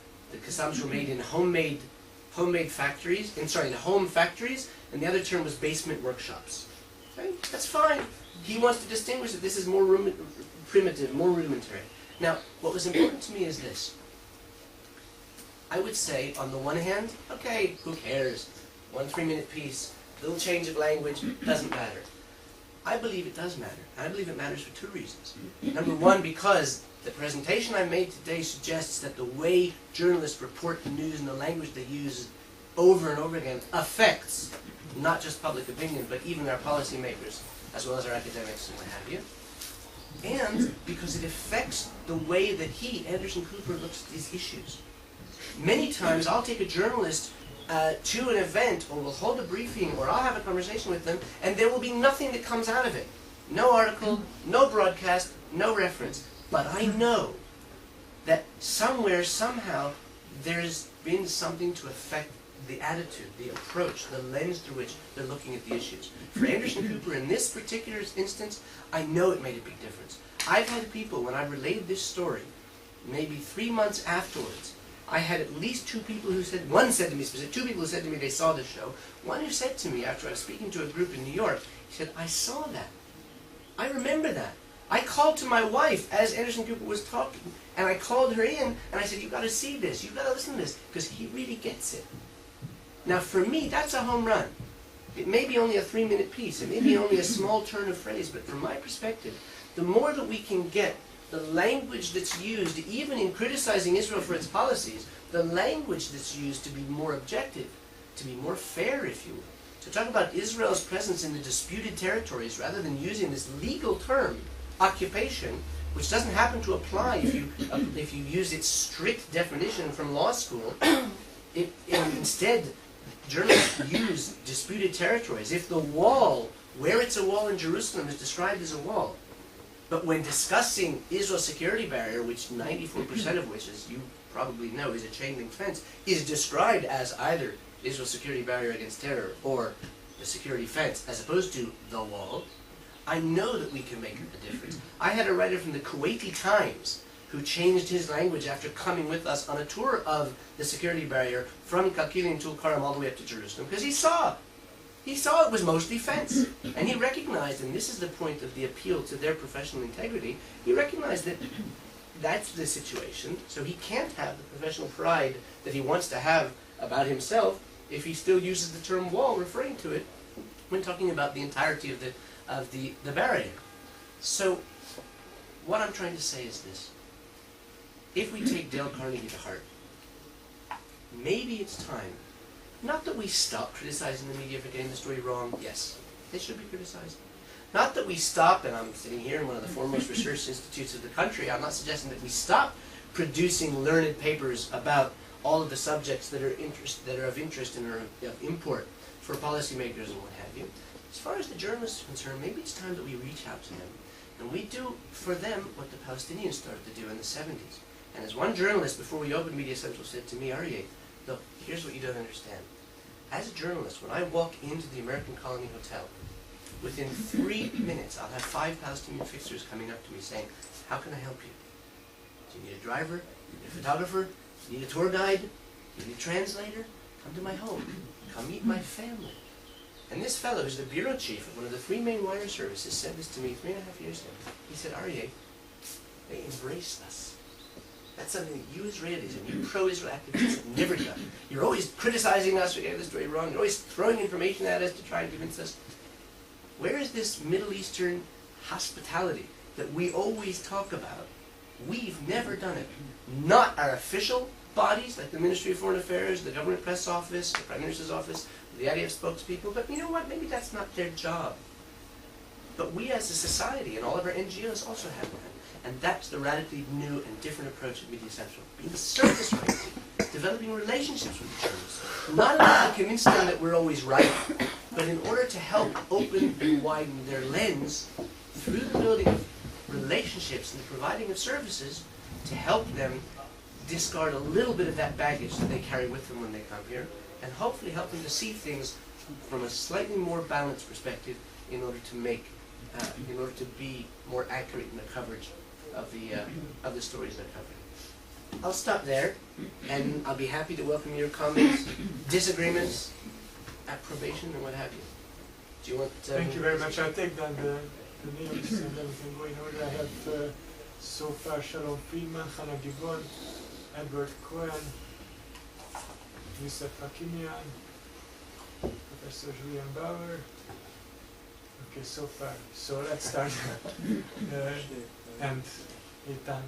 Speaker 1: Qassams were made in homemade factories, in home factories, and the other term was basement workshops. Okay? That's fine. He wants to distinguish that this is more primitive, more rudimentary. Now, what was important to me is this. I would say, on the one hand, okay, who cares? 1 3-minute piece, little change of language, doesn't matter. I believe it does matter. And I believe it matters for 2 reasons. Number one, because the presentation I made today suggests that the way journalists report the news and the language they use over and over again affects not just public opinion, but even our policymakers, as well as our academics and what have you. And because it affects the way that Anderson Cooper, looks at these issues. Many times I'll take a journalist to an event, or we'll hold a briefing, or I'll have a conversation with them, and there will be nothing that comes out of it. No article, no broadcast, no reference. But I know that somewhere, somehow, there's been something to affect the attitude, the approach, the lens through which they're looking at the issues. For Anderson Cooper, in this particular instance, I know it made a big difference. I've had people, when I relayed this story, maybe 3 months afterwards, I had at least 2 people who said, one said to me specifically, 2 people who said to me they saw the show. One who said to me, after I was speaking to a group in New York, he said, I saw that. I remember that. I called to my wife as Anderson Cooper was talking, and I called her in, and I said, you've got to see this, you've got to listen to this, because he really gets it. Now for me, that's a home run. It may be only a 3-minute piece, it may be only a small turn of phrase, but from my perspective, the more that we can get the language that's used, even in criticizing Israel for its policies, the language that's used to be more objective, to be more fair, if you will. To talk about Israel's presence in the disputed territories, rather than using this legal term, occupation, which doesn't happen to apply if you use its strict definition from law school. Instead, journalists use disputed territories. If the wall, where it's a wall in Jerusalem, is described as a wall, but when discussing Israel's security barrier, which 94% of which, as you probably know, is a chain link fence, is described as either Israel's security barrier against terror or the security fence, as opposed to the wall, I know that we can make a difference. I had a writer from the Kuwaiti Times who changed his language after coming with us on a tour of the security barrier from Kalkili and Tulkarm all the way up to Jerusalem, because he saw it was mostly fence. And he recognized, and this is the point of the appeal to their professional integrity, he recognized that that's the situation, so he can't have the professional pride that he wants to have about himself if he still uses the term wall, referring to it, when talking about the entirety of the barrier. So, what I'm trying to say is this. If we take Dale Carnegie to heart, maybe it's time, not that we stop criticizing the media for getting the story wrong. Yes, they should be criticized. Not that we stop, and I'm sitting here in one of the foremost research institutes of the country, I'm not suggesting that we stop producing learned papers about all of the subjects that are of interest and are of import for policymakers and what have you. As far as the journalists are concerned, maybe it's time that we reach out to them, and we do for them what the Palestinians started to do in the 70s. And as one journalist, before we opened Media Central, said to me, Aryeh, look, here's what you don't understand. As a journalist, when I walk into the American Colony Hotel, within 3 minutes, I'll have 5 Palestinian fixers coming up to me saying, how can I help you? Do you need a driver? Do you need a photographer? Do you need a tour guide? Do you need a translator? Come to my home. Come meet my family. And this fellow, who's the bureau chief of one of the 3 main wire services, said this to me 3.5 years ago. He said, Aryeh, they embrace us. That's something that you Israelis and you pro-Israel activists have never done. You're always criticizing us for getting the story wrong. You're always throwing information at us to try and convince us. Where is this Middle Eastern hospitality that we always talk about? We've never done it. Not our official bodies, like the Ministry of Foreign Affairs, the Government Press Office, the Prime Minister's Office, the Aryeh spokespeople, but you know what? Maybe that's not their job. But we as a society and all of our NGOs also have that. And that's the radically new and different approach at Media Central. Being service-oriented, developing relationships with the journalists. Not in order to convince them that we're always right, but in order to help open and widen their lens through the building of relationships and the providing of services to help them discard a little bit of that baggage that they carry with them when they come here, and hopefully help them to see things from a slightly more balanced perspective in order to be more accurate in the coverage of the stories they're covering. I'll stop there, and I'll be happy to welcome your comments, disagreements, approbation, and what have you. Do you want?
Speaker 2: Thank you very much. I think that the names and everything going on. I have so far Shalom Friedman, Hannah Givon, Edward Cohen, Yusef Hakimian, Professor Julian Bauer. Okay, so far. So let's start. And Eitan.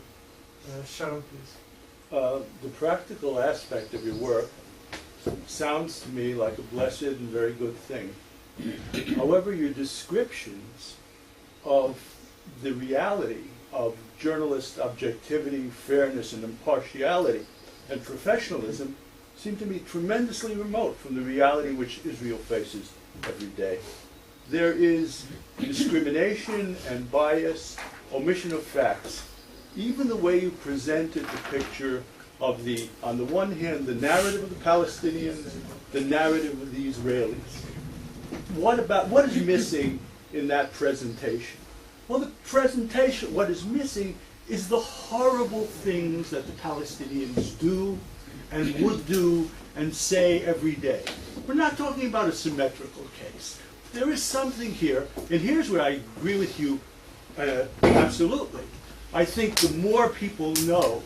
Speaker 2: Sharon, please.
Speaker 3: The practical aspect of your work sounds to me like a blessed and very good thing. However, your descriptions of the reality of journalist objectivity, fairness, and impartiality and professionalism seem to me tremendously remote from the reality which Israel faces every day. There is discrimination and bias, omission of facts. Even the way you presented the picture of the, on the one hand, the narrative of the Palestinians, the narrative of the Israelis. What is missing in that presentation? Well, the presentation, what is missing is the horrible things that the Palestinians do and would do and say every day. We're not talking about a symmetrical case. There is something here, and here's where I agree with you absolutely. I think the more people know,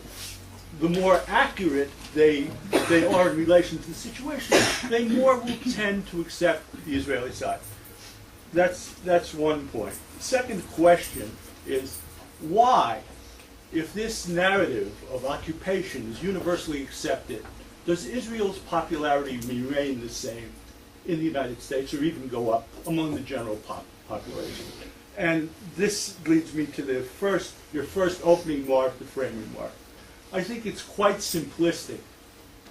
Speaker 3: the more accurate they are in relation to the situation, they more will tend to accept the Israeli side. That's one point. The second question is, why, if this narrative of occupation is universally accepted, does Israel's popularity remain the same in the United States or even go up among the general population? And this leads me to your first opening remark, the frame remark. I think it's quite simplistic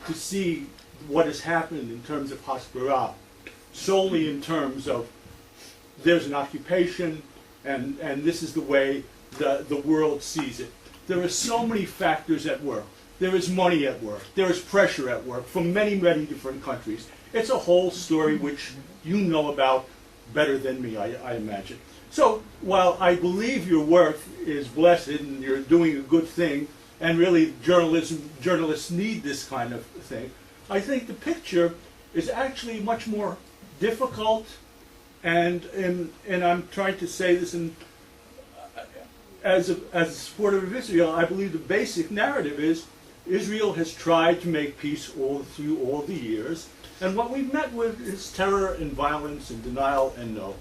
Speaker 3: to see what has happened in terms of Hasbara, solely in terms of there's an occupation and this is the way the world sees it. There are so many factors at work. There is money at work. There is pressure at work from many, many different countries. It's a whole story which you know about better than me, I imagine. So while I believe your work is blessed and you're doing a good thing, and really journalists need this kind of thing, I think the picture is actually much more difficult, and I'm trying to say this as a supporter of Israel. I believe the basic narrative is Israel has tried to make peace through all the years, and what we've met with is terror and violence and denial and no.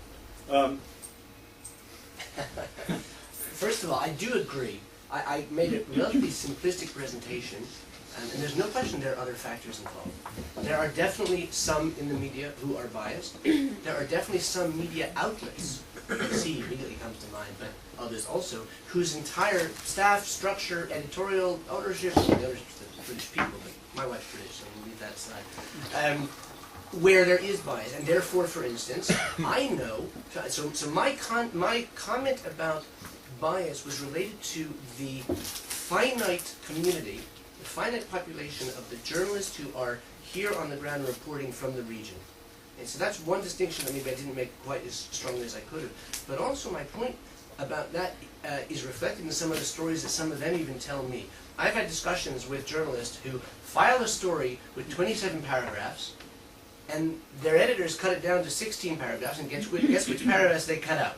Speaker 1: First of all, I do agree. I made a relatively simplistic presentation, and there's no question there are other factors involved. There are definitely some in the media who are biased. There are definitely some media outlets, BBC immediately comes to mind, but others also, whose entire staff, structure, editorial ownership, the ownership of the British people, but my wife's British, so we'll leave that aside, where there is bias. And therefore, for instance, I know, so my comment about bias was related to the finite community, the finite population of the journalists who are here on the ground reporting from the region. And so that's one distinction that maybe I didn't make quite as strongly as I could have. But also my point about that is reflected in some of the stories that some of them even tell me. I've had discussions with journalists who file a story with 27 paragraphs, and their editors cut it down to 16 paragraphs, and guess which paragraphs they cut out?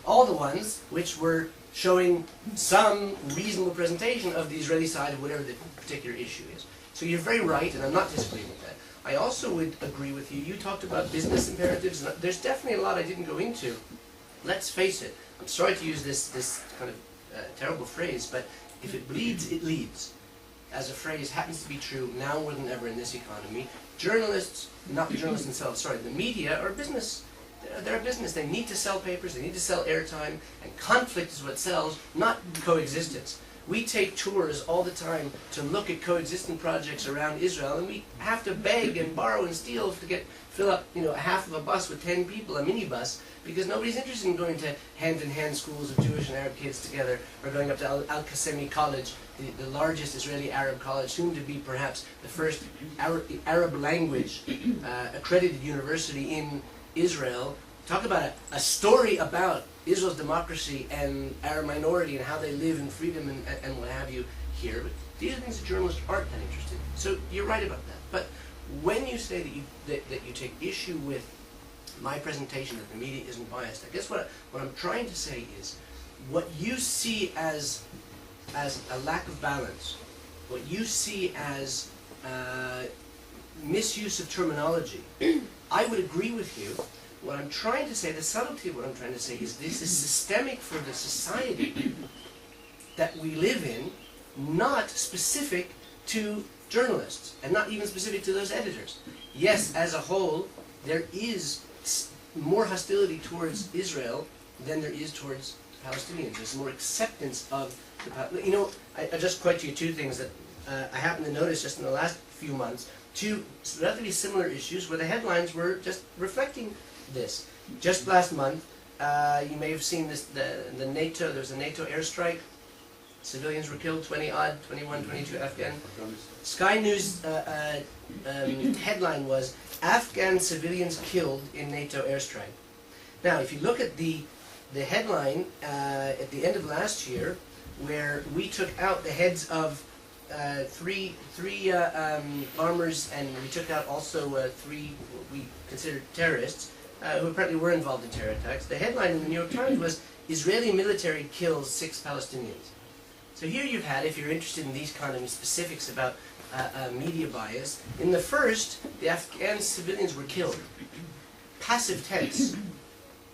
Speaker 1: All the ones which were showing some reasonable presentation of the Israeli side of whatever the particular issue is. So you're very right, and I'm not disagreeing with that. I also would agree with you. You talked about business imperatives, and there's definitely a lot I didn't go into. Let's face it. I'm sorry to use this kind of terrible phrase, but if it bleeds, it leads. As a phrase happens to be true now more than ever in this economy. Journalists, not the journalists themselves, sorry, the media are business. They're a business. They need to sell papers, they need to sell airtime, and conflict is what sells, not coexistence. We take tours all the time to look at coexistent projects around Israel, and we have to beg and borrow and steal to fill up, half of a bus with 10 people, a minibus, because nobody's interested in going to hand-in-hand schools of Jewish and Arab kids together, or going up to Al-Qasemi College, the largest Israeli Arab college, soon to be perhaps the first Arab language accredited university in Israel. Talk about a story about Israel's democracy and Arab minority and how they live in freedom and what have you here. But these are things that journalists aren't that interested in. So you're right about that. But when you say that you take issue with my presentation that the media isn't biased, I guess what I'm trying to say is what you see as a lack of balance, what you see as misuse of terminology. I would agree with you. What I'm trying to say, the subtlety of what I'm trying to say is this is systemic for the society that we live in, not specific to journalists, and not even specific to those editors. Yes, as a whole, there is more hostility towards Israel than there is towards Palestinians. There's more acceptance of the you know, I just quote you two things that I happened to notice just in the last few months, two relatively similar issues where the headlines were just reflecting this. Just last month, you may have seen this, the NATO, there was a NATO airstrike. Civilians were killed, 20-odd, 21, 22 Afghan. Sky News headline was, Afghan civilians killed in NATO airstrike. Now, if you look at the headline at the end of last year, where we took out the heads of three armors, and we took out also three what we considered terrorists, who apparently were involved in terror attacks. The headline in the New York Times was, Israeli military kills 6 Palestinians. So here you've had, if you're interested in these kind of specifics about media bias, in the first, the Afghan civilians were killed. Passive tense.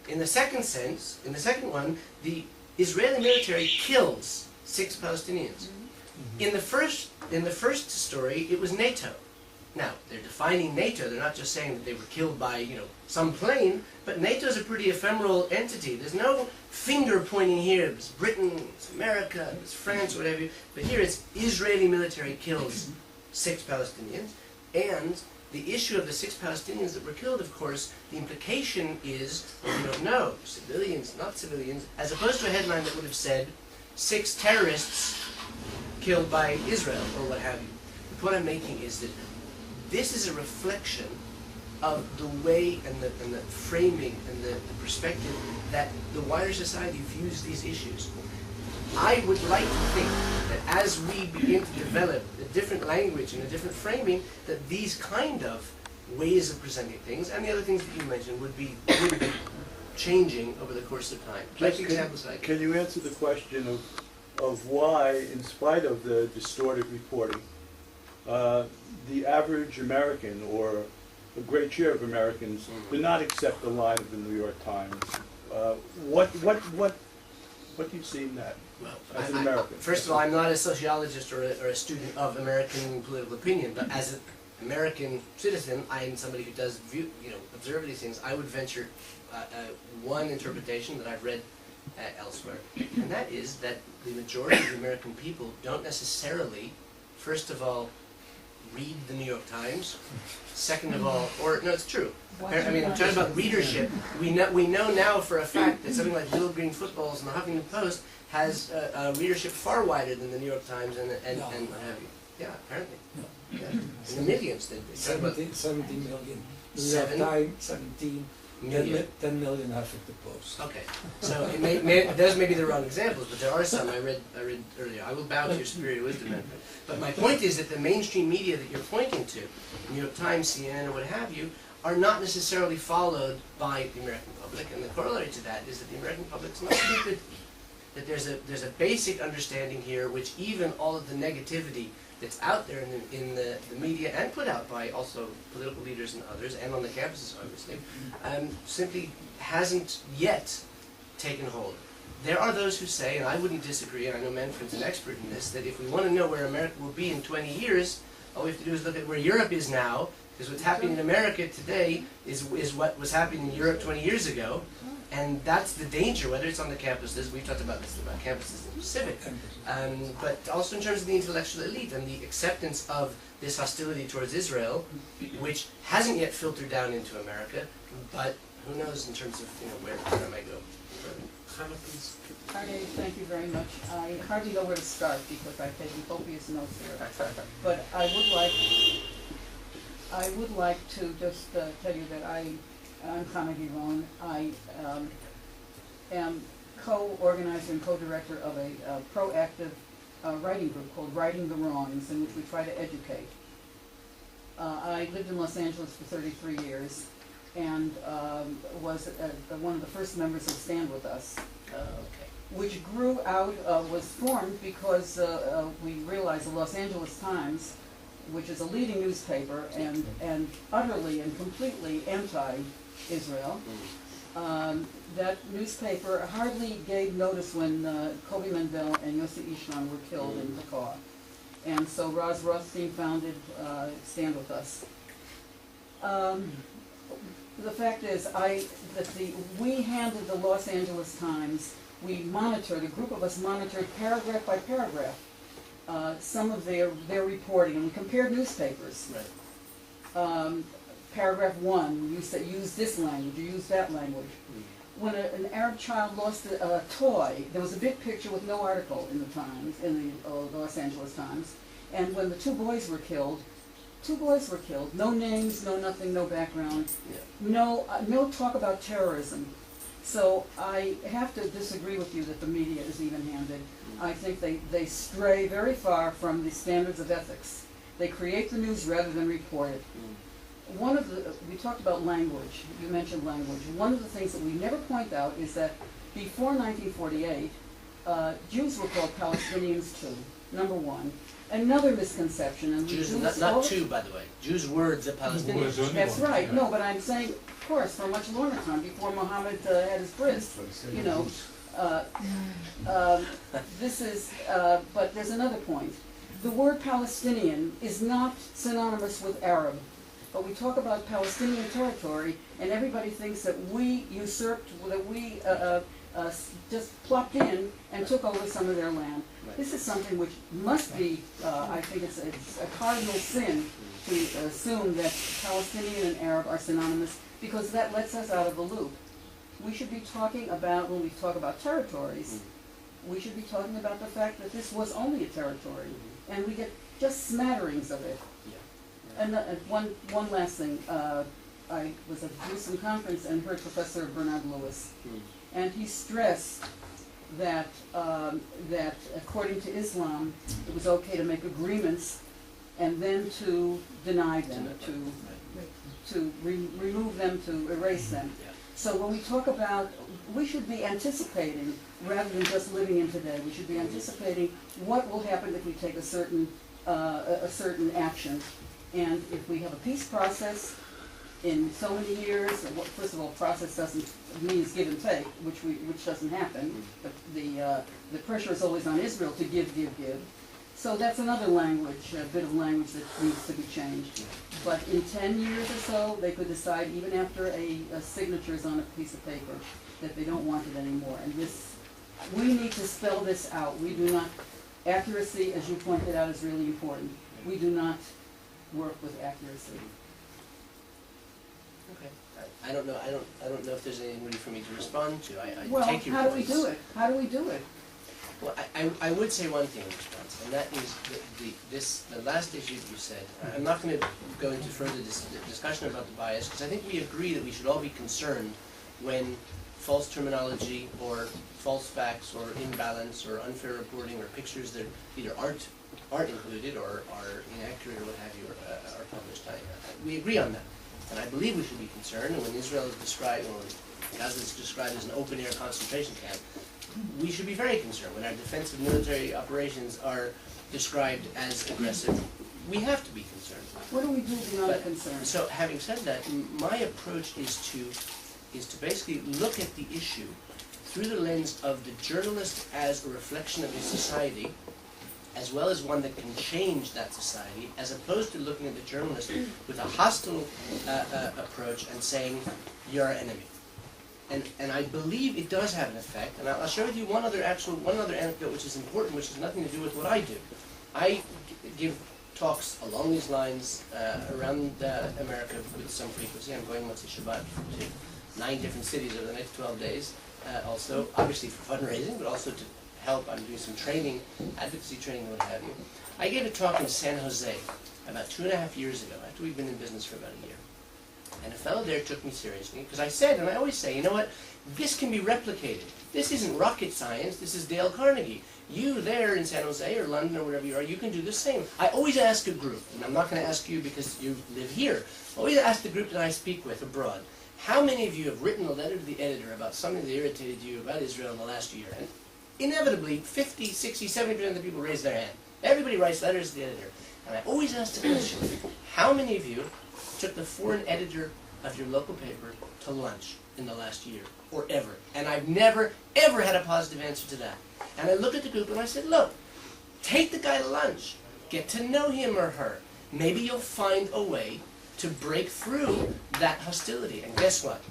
Speaker 1: In the second sense, in the second one, the Israeli military kills 6 Palestinians. In the first story, it was NATO. Now, they're defining NATO. They're not just saying that they were killed by, you know, some plane, but NATO is a pretty ephemeral entity. There's no finger pointing here. It was Britain, it's America, it's France, whatever. But here it's Israeli military kills 6 Palestinians. And the issue of the 6 Palestinians that were killed, of course, the implication is, well, we don't know, civilians, not civilians, as opposed to a headline that would have said, 6 terrorists killed by Israel, or what have you. The point I'm making is that this is a reflection of the way and the framing and the perspective that the wider society views these issues. I would like to think that as we begin to develop a different language and a different framing, that these kind of ways of presenting things, and the other things that you mentioned, would be changing over the course of time. Like examples like
Speaker 3: Can you answer the question of why, in spite of the distorted reporting, the average American, or a great share of Americans, do not accept the line of the New York Times? What do you see in that, as an American?
Speaker 1: First of all, I'm not a sociologist or a student of American political opinion, but as an American citizen, I am somebody who does observe these things. I would venture one interpretation that I've read elsewhere, and that is that the majority of the American people don't necessarily, first of all, read the New York Times. Second of all, or no, it's true. I mean, I'm talking about readership. We know now for a fact that something like Little Green Footballs and the Huffington Post has a readership far wider than the New York Times and what have you. Yeah, apparently. Yeah. In the millions.
Speaker 4: 17 million. The New York Times, 17
Speaker 1: million.
Speaker 4: 10 million Huffington Post.
Speaker 1: Okay, so those may be the wrong examples, but there are some I read earlier. I will bow to your superior wisdom, man. But my point is that the mainstream media that you're pointing to, New York Times, CNN, or what have you, are not necessarily followed by the American public, and the corollary to that is that the American public is not stupid. That there's a basic understanding here, which even all of the negativity that's out there in the media and put out by also political leaders and others, and on the campuses, obviously, simply hasn't yet taken hold. There are those who say, and I wouldn't disagree, and I know Manfred's an expert in this, that if we want to know where America will be in 20 years, all we have to do is look at where Europe is now, because what's happening in America today is what was happening in Europe 20 years ago, and that's the danger, whether it's on the campuses, we've talked about this about campuses in specific, but also in terms of the intellectual elite and the acceptance of this hostility towards Israel, which hasn't yet filtered down into America, but who knows in terms of where it might go.
Speaker 5: Aryeh, thank you very much. I hardly know where to start because I've taken copious notes here. But I would like to just tell you that I'm Carnegie Rowan. I am co-organizer and co-director of a proactive writing group called Righting the Wrongs, in which we try to educate. I lived in Los Angeles for 33 years and was one of the first members of Stand With Us, which grew out, was formed because we realized the Los Angeles Times which is a leading newspaper and utterly and completely anti-Israel. That newspaper hardly gave notice when Kobi Mendel and Yossi Ishlan were killed in Dakar. And so Roz Rothstein founded Stand With Us. The fact is, we handled the Los Angeles Times. We monitored, a group of us monitored paragraph by paragraph some of their reporting, and we compared newspapers.
Speaker 1: Right.
Speaker 5: Paragraph 1, use this language, or use that language. When an Arab child lost a toy, there was a big picture with no article in the Times, in the Los Angeles Times. And when the two boys were killed, no names, no nothing, no background, no talk about terrorism. So I have to disagree with you that the media is even-handed. I think they stray very far from the standards of ethics. They create the news rather than report it. We talked about language, you mentioned language. One of the things that we never point out is that before 1948, Jews were called Palestinians too, number one. Another misconception, and
Speaker 1: Jews, not two, by the way. Jews were the Palestinians.
Speaker 5: That's right. No, but I'm saying, of course, for a much longer time, before Muhammad had his bris, you know. But there's another point. The word Palestinian is not synonymous with Arab. But we talk about Palestinian territory, and everybody thinks that we usurped, that we just plopped in and took over some of their land.
Speaker 1: Right.
Speaker 5: This is something which must be, I think it's a cardinal sin to assume that Palestinian and Arab are synonymous, because that lets us out of the loop. We should be talking about, when we talk about territories, we should be talking about the fact that this was only a territory, and we get just smatterings of it. And one last thing, I was at a Jerusalem conference and heard Professor Bernard Lewis, and he stressed that that according to Islam, it was okay to make agreements and then to deny them, to remove them, to erase them. So when we talk about, we should be anticipating rather than just living in today. We should be anticipating what will happen if we take a certain action. And if we have a peace process in so many years, first of all, process means give and take, which doesn't happen. The pressure is always on Israel to give. So that's another language, a bit of language that needs to be changed. But in 10 years or so, they could decide, even after a signature is on a piece of paper, that they don't want it anymore. And we need to spell this out. We do not, accuracy, as you pointed out, is really important. We do not work with accuracy.
Speaker 1: Okay. I don't know. I don't know if there's anything really for me to respond to. I
Speaker 5: Well,
Speaker 1: take your
Speaker 5: how do we
Speaker 1: points.
Speaker 5: do it? How do we do it?
Speaker 1: Well, I would say one thing in response, and that is the last issue that you said. I'm not going to go into further discussion about the bias, because I think we agree that we should all be concerned when false terminology or false facts or imbalance or unfair reporting or pictures that either aren't included or are inaccurate or what have you are published. We agree on that, and I believe we should be concerned. And when Israel is described, or Gaza is described as an open-air concentration camp, we should be very concerned. When our defensive military operations are described as aggressive, we have to be concerned.
Speaker 5: What do we do beyond a concern?
Speaker 1: So, having said that, my approach is to basically look at the issue through the lens of the journalist as a reflection of his society, as well as one that can change that society, as opposed to looking at the journalist with a hostile approach and saying, you're our enemy. And I believe it does have an effect, and I'll share with you one other anecdote which is important, which has nothing to do with what I do. I give talks along these lines around America with some frequency. I'm going once a Shabbat to 9 different cities over the next 12 days, also, obviously for fundraising, but also to help. I'm doing some training, advocacy training, and what have you. I gave a talk in San Jose about 2.5 years ago, after we'd been in business for about a year. And a fellow there took me seriously, because I said, and I always say, you know what, this can be replicated. This isn't rocket science, this is Dale Carnegie. You there in San Jose or London or wherever you are, you can do the same. I always ask a group, and I'm not going to ask you because you live here, I always ask the group that I speak with abroad, how many of you have written a letter to the editor about something that irritated you about Israel in the last year? And inevitably, 50, 60, 70% of the people raise their hand. Everybody writes letters to the editor. And I always ask the question, how many of you took the foreign editor of your local paper to lunch in the last year, or ever? And I've never, ever had a positive answer to that. And I looked at the group and I said, look, take the guy to lunch. Get to know him or her. Maybe you'll find a way to break through that hostility. And guess what?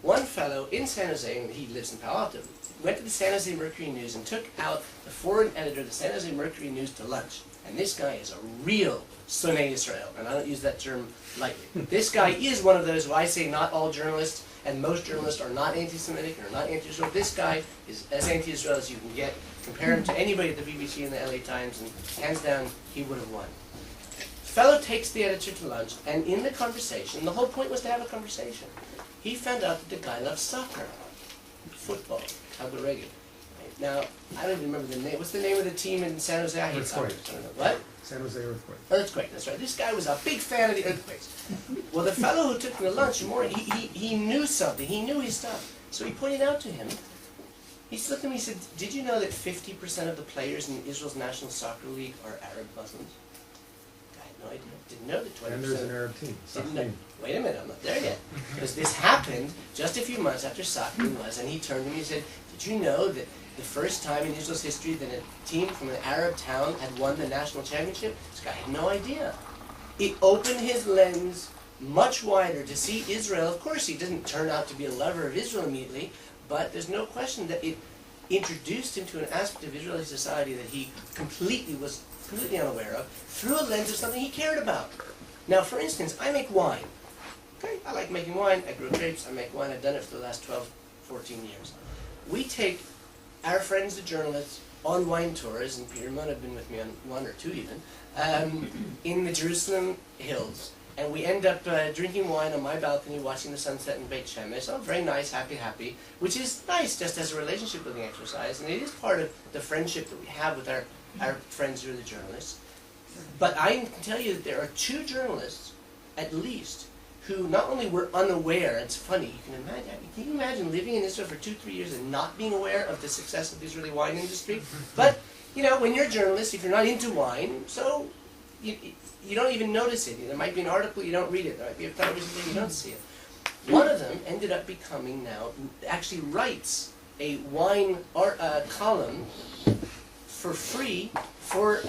Speaker 1: One fellow in San Jose, and he lives in Palo Alto, went to the San Jose Mercury News and took out the foreign editor of the San Jose Mercury News to lunch. And this guy is a real Sonei Israel, and I don't use that term lightly. This guy is one of those who I say not all journalists, and most journalists are not anti-Semitic or not anti-Israel. This guy is as anti-Israel as you can get. Compare him to anybody at the BBC and the LA Times, and hands down, he would have won. Fellow takes the editor to lunch, and in the conversation, the whole point was to have a conversation, he found out that the guy loves soccer, football, Haguregin. Now, I don't even remember the name. What's the name of the team in San Jose? I hate soccer. I don't know. What?
Speaker 6: San Jose Earthquake.
Speaker 1: Earthquake, that's right. This guy was a big fan of the Earthquakes. Well, the fellow who took him to lunch, he knew something. He knew his stuff. So he pointed out to him, he looked at me and said, did you know that 50% of the players in Israel's National Soccer League are Arab Muslims? I had no idea. Didn't know that 20%.
Speaker 6: And there's an Arab team.
Speaker 1: Didn't know. Wait a minute, I'm not there yet. Because this happened just a few months after soccer was, and he turned to me and said, did you know that the first time in Israel's history that a team from an Arab town had won the national championship? This guy had no idea. It opened his lens much wider to see Israel. Of course, he didn't turn out to be a lover of Israel immediately, but there's no question that it introduced him to an aspect of Israeli society that he was completely unaware of, through a lens of something he cared about. Now, for instance, I make wine. Okay, I like making wine. I grew grapes. I make wine. I've done it for the last 12, 14 years. We take our friends, the journalists, on wine tours, and Peter Munn have been with me on one or two even, in the Jerusalem hills. And we end up drinking wine on my balcony, watching the sunset in Beit Shemesh. Oh, very nice, happy, which is nice just as a relationship building exercise. And it is part of the friendship that we have with our friends who are the journalists. But I can tell you that there are two journalists, at least, who not only were unaware, it's funny, can you imagine living in Israel for 2-3 years and not being aware of the success of the Israeli wine industry? But, you know, when you're a journalist, if you're not into wine, so you don't even notice it. There might be an article, you don't read it. There might be a television thing, you don't see it. One of them ended up becoming now, actually writes a wine column for free, for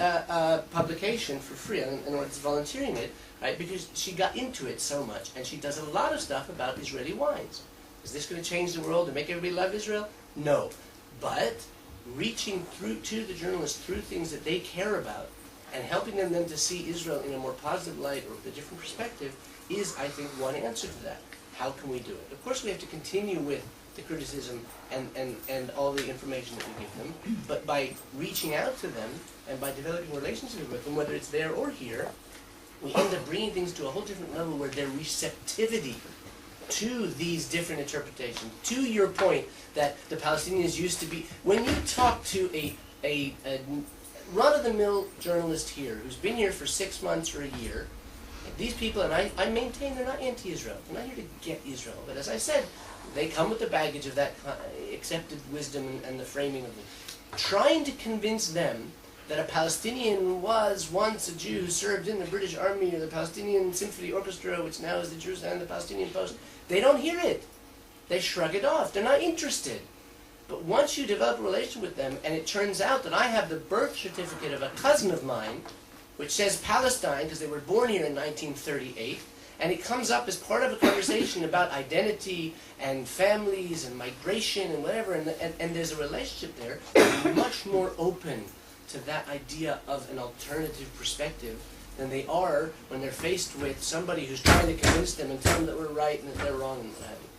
Speaker 1: publication for free, and it's volunteering it, right, because she got into it so much, and she does a lot of stuff about Israeli wines. Is this going to change the world and make everybody love Israel? No. But reaching through to the journalists through things that they care about, and helping them then to see Israel in a more positive light or with a different perspective is, I think, one answer to that. How can we do it? Of course, we have to continue with the criticism and all the information that we give them, but by reaching out to them and by developing relationships with them, whether it's there or here, we end up bringing things to a whole different level where their receptivity to these different interpretations, to your point that the Palestinians used to be, when you talk to a run-of-the-mill journalist here who's been here for 6 months or a year, these people, and I maintain they're not anti-Israel. They're not here to get Israel. But as I said, they come with the baggage of that accepted wisdom and the framing of them. Trying to convince them that a Palestinian was once a Jew who served in the British Army or the Palestinian Symphony Orchestra, which now is the Jerusalem and the Palestinian Post, they don't hear it. They shrug it off. They're not interested. But once you develop a relation with them, and it turns out that I have the birth certificate of a cousin of mine, which says Palestine, because they were born here in 1938, and it comes up as part of a conversation about identity and families and migration and whatever, and there's a relationship there, they're much more open to that idea of an alternative perspective than they are when they're faced with somebody who's trying to convince them and tell them that we're right and that they're wrong and what have you.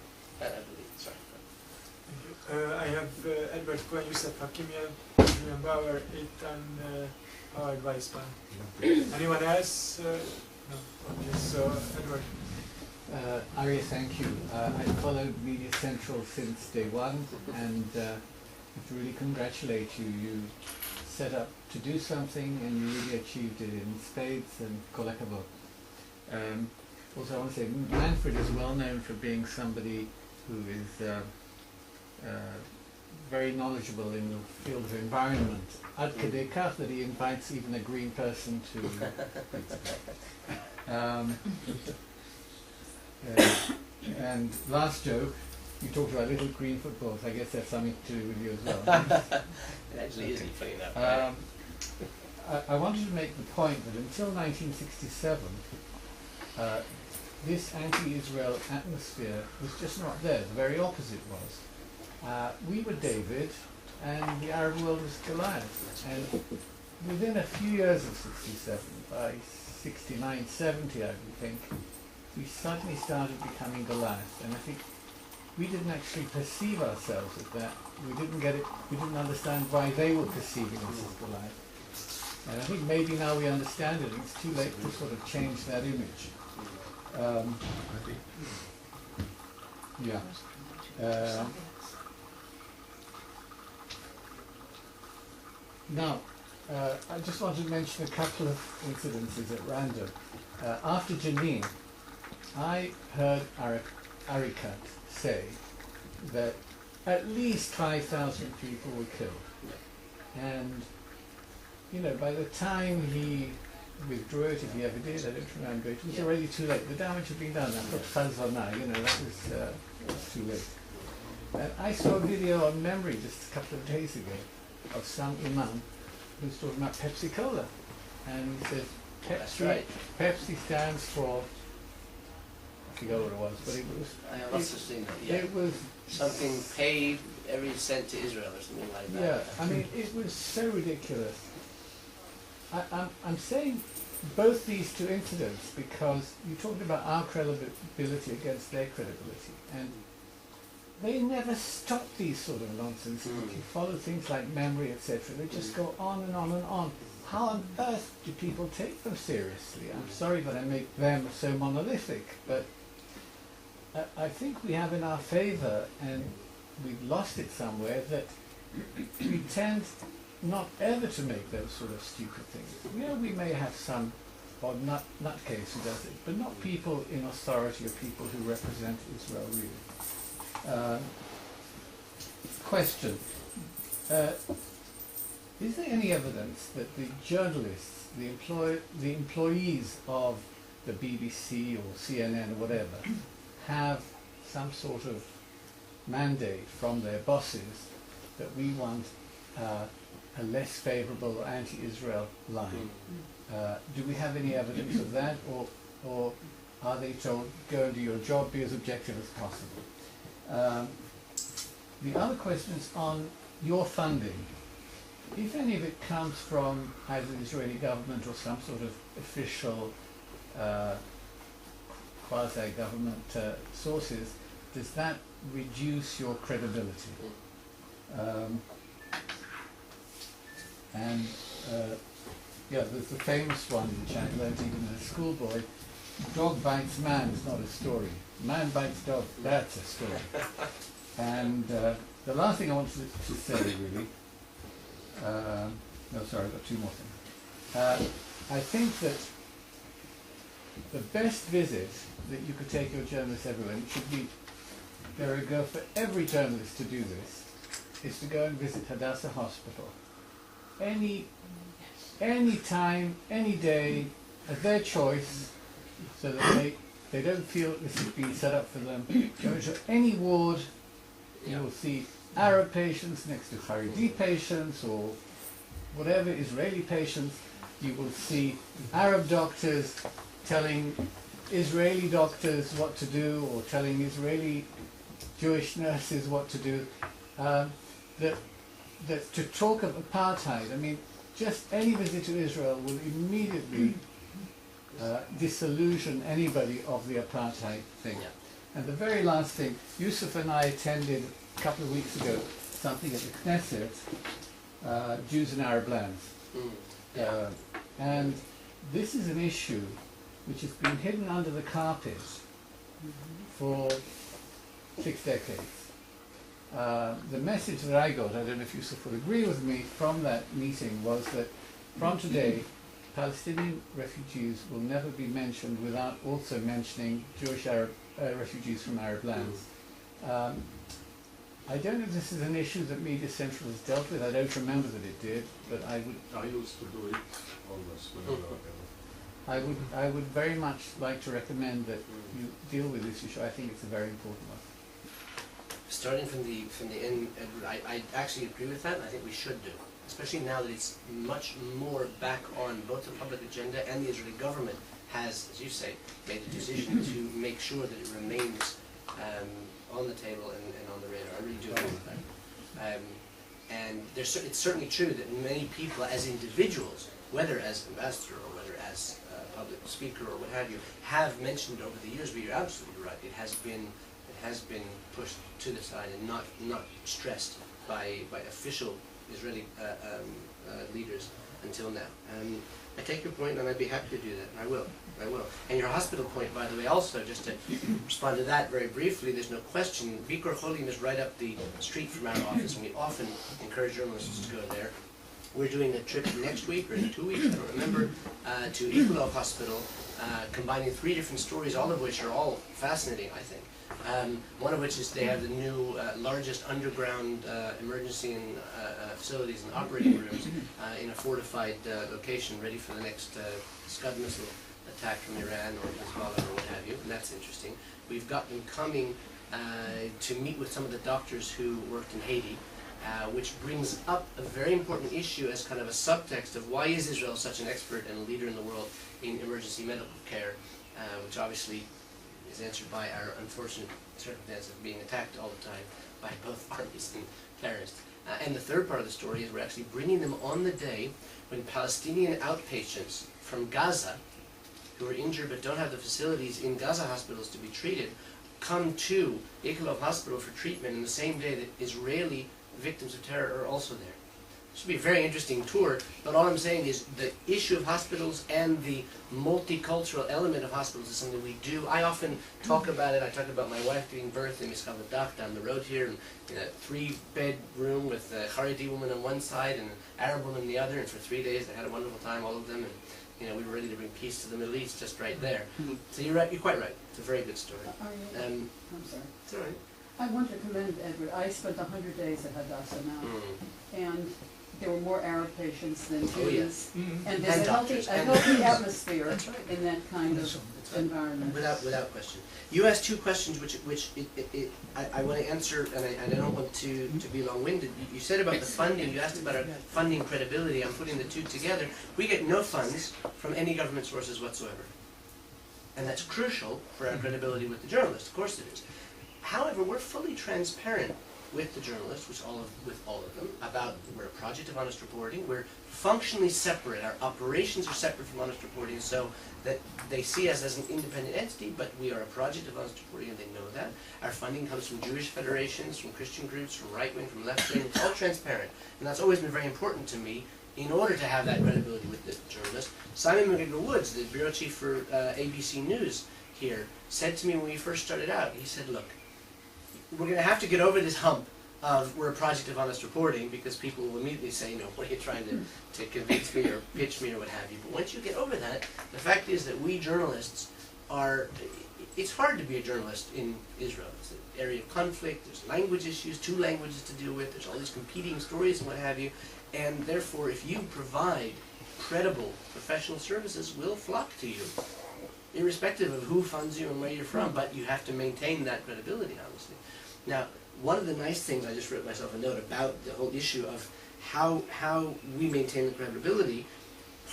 Speaker 1: That I believe. Sorry.
Speaker 2: I have Edward Cohen, Youssef Hakimian, Julian Bauer, Eitan Howard Weissman. Anyone else? No. Okay, so Edward.
Speaker 7: Aryeh, thank you. I followed Media Central since day one, and I have to really congratulate you. You set up to do something, and you really achieved it in spades, and kol hakavod. Also, I want to say, Manfred is well known for being somebody who is very knowledgeable in the field of environment. Ad kedei kach that he invites even a green person to. And last joke, you talked about little green footballs. I guess that's something to do with you as well.
Speaker 1: It actually isn't funny enough.
Speaker 7: I wanted to make the point that until 1967, this anti-Israel atmosphere was just not there. The very opposite was. We were David, and the Arab world was Goliath. And within a few years of 67, by 69, 70, I would think, we suddenly started becoming Goliath. And I think we didn't actually perceive ourselves as that. We didn't get it. We didn't understand why they were perceiving us as Goliath. And I think maybe now we understand it. It's too late to sort of change that image. Now, I just wanted to mention a couple of incidences at random. After Jenin, I heard Aryeh say that at least 5,000 people were killed. And, you know, by the time he withdrew it, if he ever did, I don't remember, it was already too late. The damage had been done. I thought, you know, that was too late. And I saw a video on memory just a couple of days ago of some imam who's talking about Pepsi Cola. And he said, Pepsi stands for, I forgot what it was, but it was...
Speaker 1: I must have seen that, yeah.
Speaker 7: It was...
Speaker 1: Something paid every cent to Israel or something like that.
Speaker 7: Yeah, I mean, it was so ridiculous. I'm saying both these two incidents because you talked about our credibility against their credibility, and they never stop these sort of nonsense. If you follow things like memory, etc., they just go on and on and on. How on earth do people take them seriously? I'm sorry that I make them so monolithic, but I think we have in our favour, and we've lost it somewhere, that we tend not ever to make those sort of stupid things. You know, we may have some odd nutcase who does it, but not people in authority or people who represent Israel really. Question. Is there any evidence that the journalists, the employees of the BBC or CNN or whatever, have some sort of mandate from their bosses that we want a less favourable anti-Israel line? Do we have any evidence of that, or are they told, go and do your job, be as objective as possible? The other question is on your funding. If any of it comes from either the Israeli government or some sort of official quasi-government sources, does that reduce your credibility? There's the famous one which I learned even as a schoolboy: dog bites man is not a story. Man bites dog, that's a story. And the last thing I wanted to say really, I've got two more things. I think that the best visit that you could take your journalists everywhere, and it should be very good for every journalist to do this, is to go and visit Hadassah Hospital. Any time, any day, at their choice, so that they don't feel this is being set up for them. Go to any ward, you will see Arab patients next to Haredi patients, or whatever Israeli patients. You will see Arab doctors telling Israeli doctors what to do, or telling Israeli Jewish nurses what to do. That to talk of apartheid, I mean, just any visit to Israel will immediately disillusion anybody of the apartheid thing.
Speaker 1: Yeah.
Speaker 7: And the very last thing, Yusuf and I attended a couple of weeks ago something at the Knesset, Jews in Arab lands. And this is an issue which has been hidden under the carpet for 6 decades. The message that I got, I don't know if Yusuf would agree with me, from that meeting was that from today, Palestinian refugees will never be mentioned without also mentioning Jewish Arab refugees from Arab lands. I don't know if this is an issue that Media Central has dealt with. I don't remember that it did, but I
Speaker 6: used to do it always whenever.
Speaker 7: I would very much like to recommend that you deal with this issue. I think it's a very important one.
Speaker 1: Starting from the end, Edward, I actually agree with that, and I think we should do, especially now that it's much more back on both the public agenda, and the Israeli government has, as you say, made a decision to make sure that it remains on the table and on the radar. I really do agree with that. And it's certainly true that many people, as individuals, whether as ambassador or whether as public speaker or what have you, have mentioned over the years, but you're absolutely right, it has been pushed to the side and not stressed by official Israeli leaders until now. I take your point, and I'd be happy to do that, and I will. And your hospital point, by the way, also, just to respond to that very briefly, there's no question, Bikor Cholim is right up the street from our office, and we often encourage journalists to go there. We're doing a trip next week, or in 2 weeks, I don't remember, to Ikulov Hospital, combining 3 different stories, all of which are all fascinating, I think. One of which is they have the new largest underground emergency and facilities and operating rooms in a fortified location, ready for the next Scud missile attack from Iran or Hezbollah or what have you, and that's interesting. We've got them coming to meet with some of the doctors who worked in Haiti, which brings up a very important issue as kind of a subtext of why is Israel such an expert and a leader in the world in emergency medical care, which obviously is answered by our unfortunate circumstance of being attacked all the time by both armies and terrorists. And the third part of the story is we're actually bringing them on the day when Palestinian outpatients from Gaza, who are injured but don't have the facilities in Gaza hospitals to be treated, come to Ikulov Hospital for treatment in the same day that Israeli victims of terror are also there. It should be a very interesting tour, but all I'm saying is the issue of hospitals and the multicultural element of hospitals is something we do. I often talk about it. I talk about my wife giving birth in Miskavadak down the road here in a 3-bed room with a Haredi woman on one side and an Arab woman on the other, and for 3 days they had a wonderful time, all of them, and we were ready to bring peace to the Middle East just right there. So you're right. You're quite right. It's a very good story.
Speaker 5: I'm sorry.
Speaker 1: It's all right.
Speaker 5: I want to commend Edward. I spent 100 days at Hadassah now, and there were more Arab patients than Jews, and there's a healthy atmosphere in that kind of environment.
Speaker 1: Without question. You asked 2 questions which I want to answer, and I don't want to be long-winded. You said about the funding. You asked about our funding credibility. I'm putting the 2 together. We get no funds from any government sources whatsoever, and that's crucial for our credibility with the journalists. Of course it is. However, we're fully transparent with the journalists, with all of them, about we're a project of honest reporting. We're functionally separate. Our operations are separate from honest reporting, so that they see us as an independent entity, but we are a project of honest reporting, and they know that. Our funding comes from Jewish federations, from Christian groups, from right-wing, from left-wing. It's all transparent, and that's always been very important to me in order to have that credibility with the journalists. Simon McGregor-Woods, the bureau chief for ABC News here, said to me when we first started out, he said, look, we're going to have to get over this hump of we're a project of honest reporting, because people will immediately say, what are you trying to convince me or pitch me or what have you. But once you get over that, the fact is that we journalists it's hard to be a journalist in Israel. It's an area of conflict, there's language issues, 2 languages to deal with, there's all these competing stories and what have you, and therefore if you provide credible professional services, we'll flock to you, irrespective of who funds you and where you're from, but you have to maintain that credibility, obviously. Now, one of the nice things, I just wrote myself a note about the whole issue of how we maintain the credibility,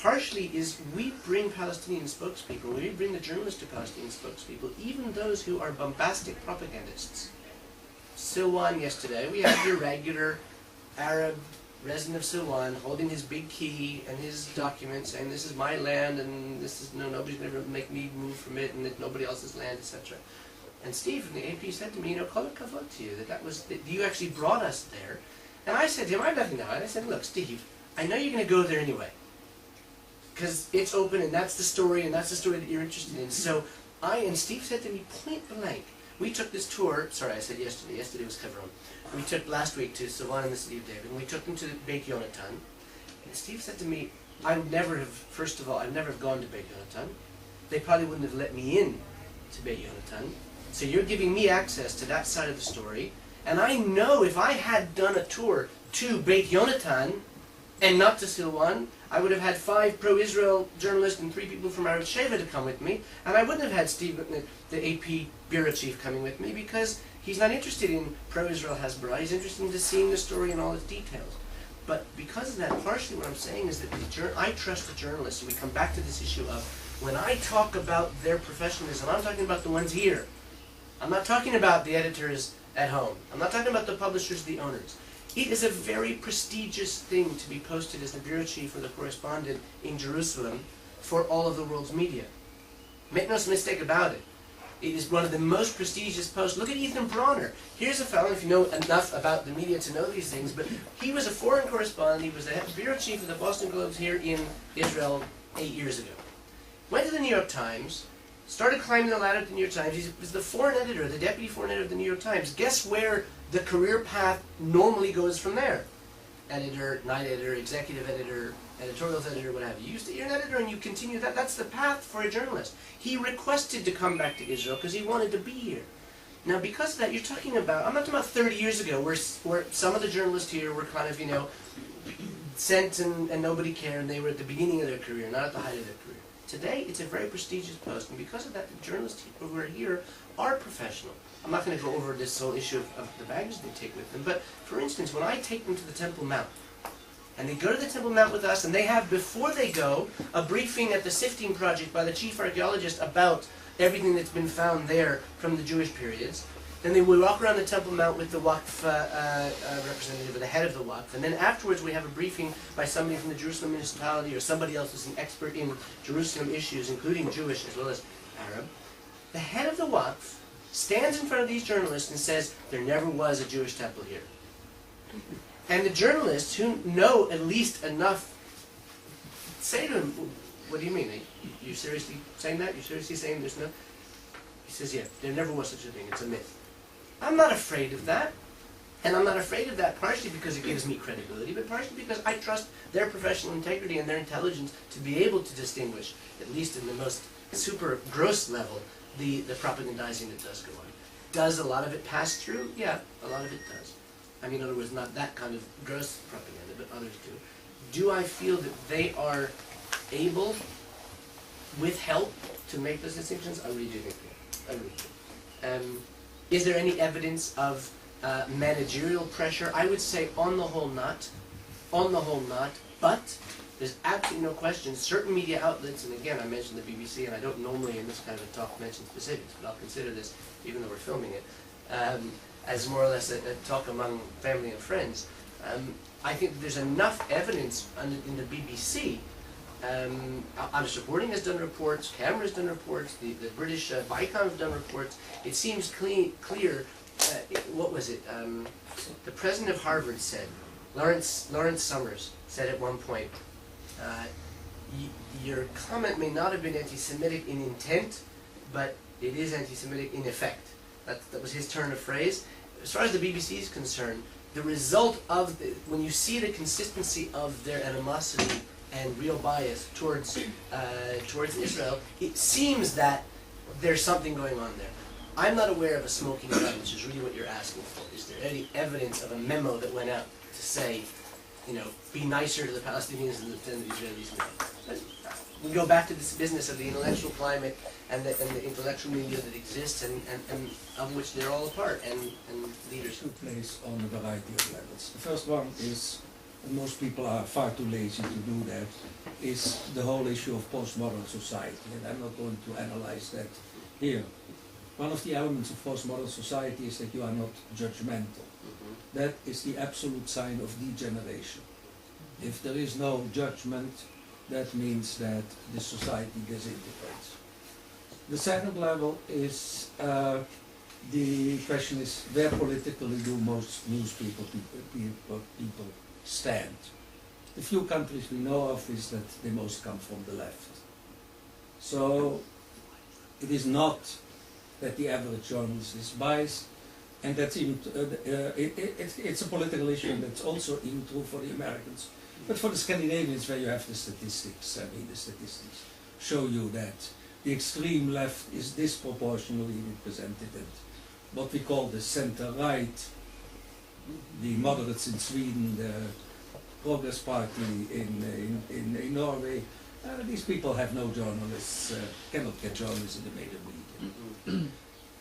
Speaker 1: partially is we bring Palestinian spokespeople, we bring the journalists to Palestinian spokespeople, even those who are bombastic propagandists. Silwan yesterday, we had your regular Arab resident of Silwan holding his big key and his document saying this is my land and this is nobody's going to make me move from it and it's nobody else's land, etc. And Steve from the AP said to me, kol hakavod to you, that you actually brought us there. And I said to him, I have nothing to hide. I said, look, Steve, I know you're going to go there anyway, because it's open and that's the story that you're interested in. So and Steve said to me point blank, we took this tour, sorry I said yesterday was Hebron. We took last week to Silvan and the city of David, and we took them to Beit Yonatan. And Steve said to me, I'd never have gone to Beit Yonatan. They probably wouldn't have let me in to Beit Yonatan. So you're giving me access to that side of the story, And I know if I had done a tour to Beit Yonatan and not to Silwan, I would have had 5 pro-Israel journalists and 3 people from Arab Sheva to come with me, and I wouldn't have had Steve, the AP bureau chief, coming with me, because he's not interested in pro-Israel Hezbollah. He's interested in just seeing the story and all its details. But because of that, partially what I'm saying is that I trust the journalists, and we come back to this issue of, when I talk about their professionalism, I'm talking about the ones here. I'm not talking about the editors at home. I'm not talking about the publishers, the owners. It is a very prestigious thing to be posted as the bureau chief or the correspondent in Jerusalem for all of the world's media. Make no mistake about it. It is one of the most prestigious posts. Look at Ethan Bronner. Here's a fellow, if you know enough about the media to know these things, but he was a foreign correspondent. He was the bureau chief of the Boston Globes here in Israel 8 years ago. Went to the New York Times, started climbing the ladder at the New York Times. He was the foreign editor, the deputy foreign editor of the New York Times. Guess where the career path normally goes from there? Editor, night editor, executive editor, editorials editor, what have you. You're an editor and you continue that. That's the path for a journalist. He requested to come back to Israel because he wanted to be here. Now, because of that, you're talking about, I'm not talking about 30 years ago where some of the journalists here were kind of, sent and nobody cared, and they were at the beginning of their career, not at the height of their career. Today, it's a very prestigious post, and because of that, the journalists who are here are professional. I'm not going to go over this whole issue of the baggage they take with them, but for instance, when I take them to the Temple Mount, and they go to the Temple Mount with us, and they have, before they go, a briefing at the Sifting Project by the chief archaeologist about everything that's been found there from the Jewish periods. Then we walk around the Temple Mount with the Waqf representative, or the head of the Waqf, and then afterwards we have a briefing by somebody from the Jerusalem municipality or somebody else who's an expert in Jerusalem issues, including Jewish as well as Arab. The head of the Waqf stands in front of these journalists and says, there never was a Jewish temple here. And the journalists who know at least enough say to him, what do you mean? You seriously saying that? You seriously saying there's no? He says, yeah, there never was such a thing. It's a myth. I'm not afraid of that. And I'm not afraid of that partially because it gives me credibility, but partially because I trust their professional integrity and their intelligence to be able to distinguish, at least in the most super gross level, the propagandizing that does go on. Does a lot of it pass through? Yeah, a lot of it does. I mean, in other words, not that kind of gross propaganda, but others do. Do I feel that they are able, with help, to make those distinctions? I really do think they are. I really do. Is there any evidence of managerial pressure? I would say on the whole not. On the whole not. But there's absolutely no question. Certain media outlets, and again I mentioned the BBC, and I don't normally in this kind of a talk mention specifics, but I'll consider this, even though we're filming it, as more or less a talk among family and friends. I think there's enough evidence in the BBC. Honest Reporting has done reports, Camera has done reports, the British Viacom have done reports. It seems clear, what was it? The president of Harvard said, Lawrence Summers said at one point, your comment may not have been anti-Semitic in intent, but it is anti-Semitic in effect. That was his turn of phrase. As far as the BBC is concerned, the result of when you see the consistency of their animosity and real bias towards Israel, it seems that there's something going on there. I'm not aware of a smoking gun, which is really what you're asking for. Is there any evidence of a memo that went out to say, be nicer to the Palestinians and defend the Israelis? But we go back to this business of the intellectual climate and the intellectual media that exists and of which they're all a part, and leaders.
Speaker 8: Two plays on a variety of levels. The first one is, and most people are far too lazy to do that, is the whole issue of postmodern society, and I'm not going to analyze that here. One of the elements of postmodern society is that you are not judgmental. That is the absolute sign of degeneration. If there is no judgment, that means that the society disintegrates. The second level is, the question is, where politically do most news people stand? The few countries we know of is that they most come from the left. So it is not that the average journalist is biased, and that's even it's a political issue, and that's also even true for the Americans. But for the Scandinavians, where you have the statistics, the statistics show you that the extreme left is disproportionately represented, and what we call the center-right the moderates in Sweden, the Progress Party in Norway. These people have no journalists, cannot get journalists in the major media.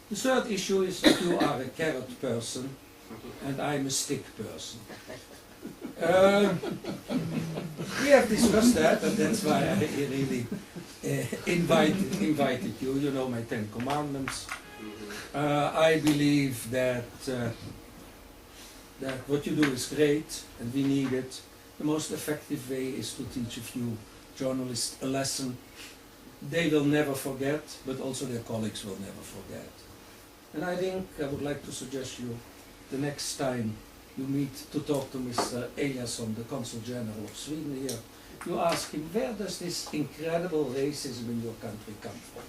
Speaker 8: The third issue is that you are a carrot person and I'm a stick person. We have discussed that, and that's why I really invited you. You know my 10 Commandments. I believe that what you do is great, and we need it. The most effective way is to teach a few journalists a lesson. They will never forget, but also their colleagues will never forget. And I think I would like to suggest you, the next time you meet to talk to Mr. Eliasson, the Consul General of Sweden here, you ask him, where does this incredible racism in your country come from?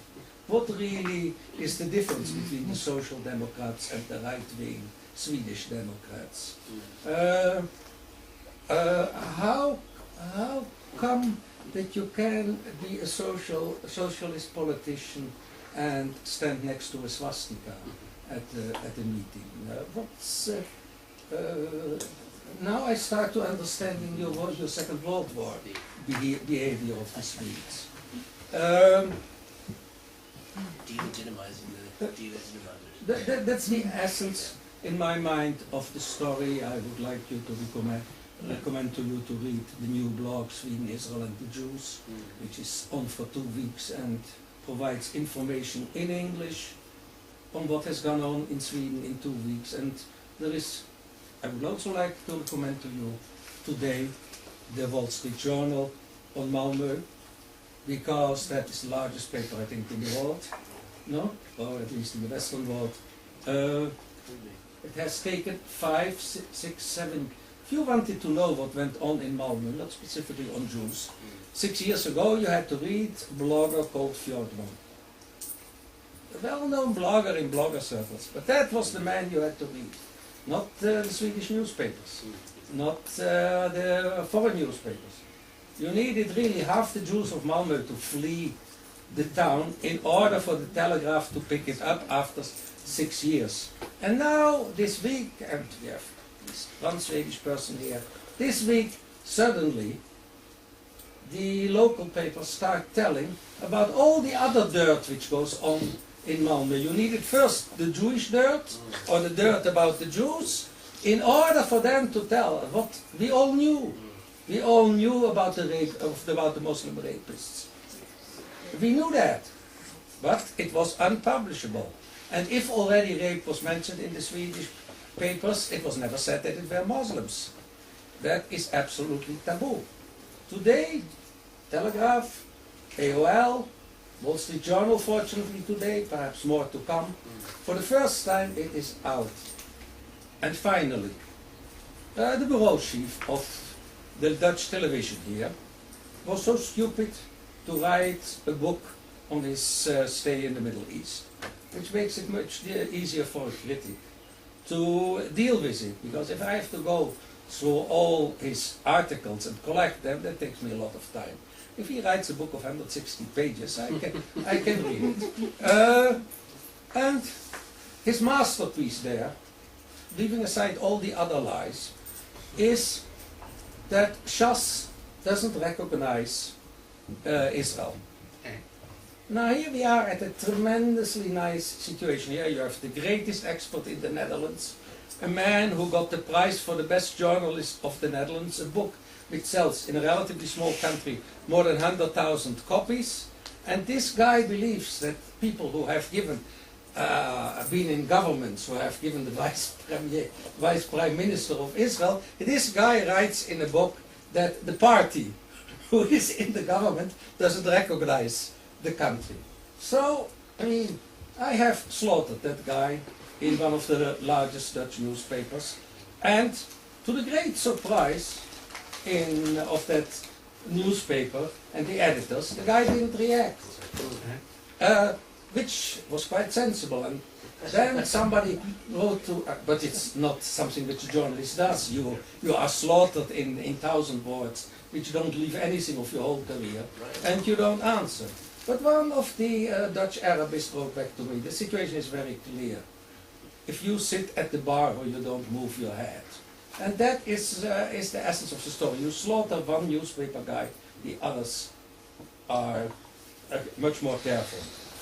Speaker 8: What really is the difference between the Social Democrats and the right-wing Swedish Democrats? How come that you can be a socialist politician and stand next to a swastika at a meeting? Now I start to understand in your Second World War behavior of the Swedes.
Speaker 1: Delegitimizing the delegitimizers.
Speaker 8: That's the essence, in my mind, of the story. I would like you to recommend to you to read the new blog, Sweden, Israel and the Jews, which is on for 2 weeks and provides information in English on what has gone on in Sweden in 2 weeks. And there is, I would also like to recommend to you today the Wall Street Journal on Malmö, because that is the largest paper, I think, in the world, no? Or at least in the Western world. It has taken 5, 6, 7. If you wanted to know what went on in Malmö, not specifically on Jews, 6 years ago you had to read a blogger called Fjordman. A well-known blogger in blogger circles, but that was the man you had to read. Not the Swedish newspapers, not the foreign newspapers. You needed really half the Jews of Malmö to flee the town in order for the Telegraph to pick it up after 6 years. And now, this week, and we have this one Swedish person here, this week, suddenly, the local papers start telling about all the other dirt which goes on in Malmö. You needed first the Jewish dirt, or the dirt about the Jews, in order for them to tell what we all knew. We all knew about the rape, about the Muslim rapists. We knew that, but it was unpublishable. And if already rape was mentioned in the Swedish papers, it was never said that it were Muslims. That is absolutely taboo. Today, Telegraph, AOL, Wall Street Journal, fortunately today, perhaps more to come. For the first time it is out. And finally, the bureau chief of the Dutch television here was so stupid to write a book on his stay in the Middle East, which makes it much easier for a critic to deal with it, because if I have to go through all his articles and collect them, that takes me a lot of time. If he writes a book of 160 pages, I can read it. And his masterpiece there, leaving aside all the other lies, is that Shas doesn't recognize Israel. Now here we are at a tremendously nice situation. Here you have the greatest expert in the Netherlands, a man who got the prize for the best journalist of the Netherlands, a book which sells in a relatively small country more than 100,000 copies. And this guy believes that people who have been in governments, who have given the vice prime minister of Israel, this guy writes in a book that the party who is in the government doesn't recognize the country. So, I mean, I have slaughtered that guy in one of the largest Dutch newspapers, and to the great surprise of that newspaper and the editors, the guy didn't react, which was quite sensible. And then somebody wrote to, but it's not something which a journalist does. You are slaughtered in 1,000 words, which don't leave anything of your whole career, and you don't answer. But one of the Dutch Arabists wrote back to me, the situation is very clear. if you sit at the bar or you don't move your head. And that is the essence of the story. You slaughter one newspaper guy, the others are much more careful.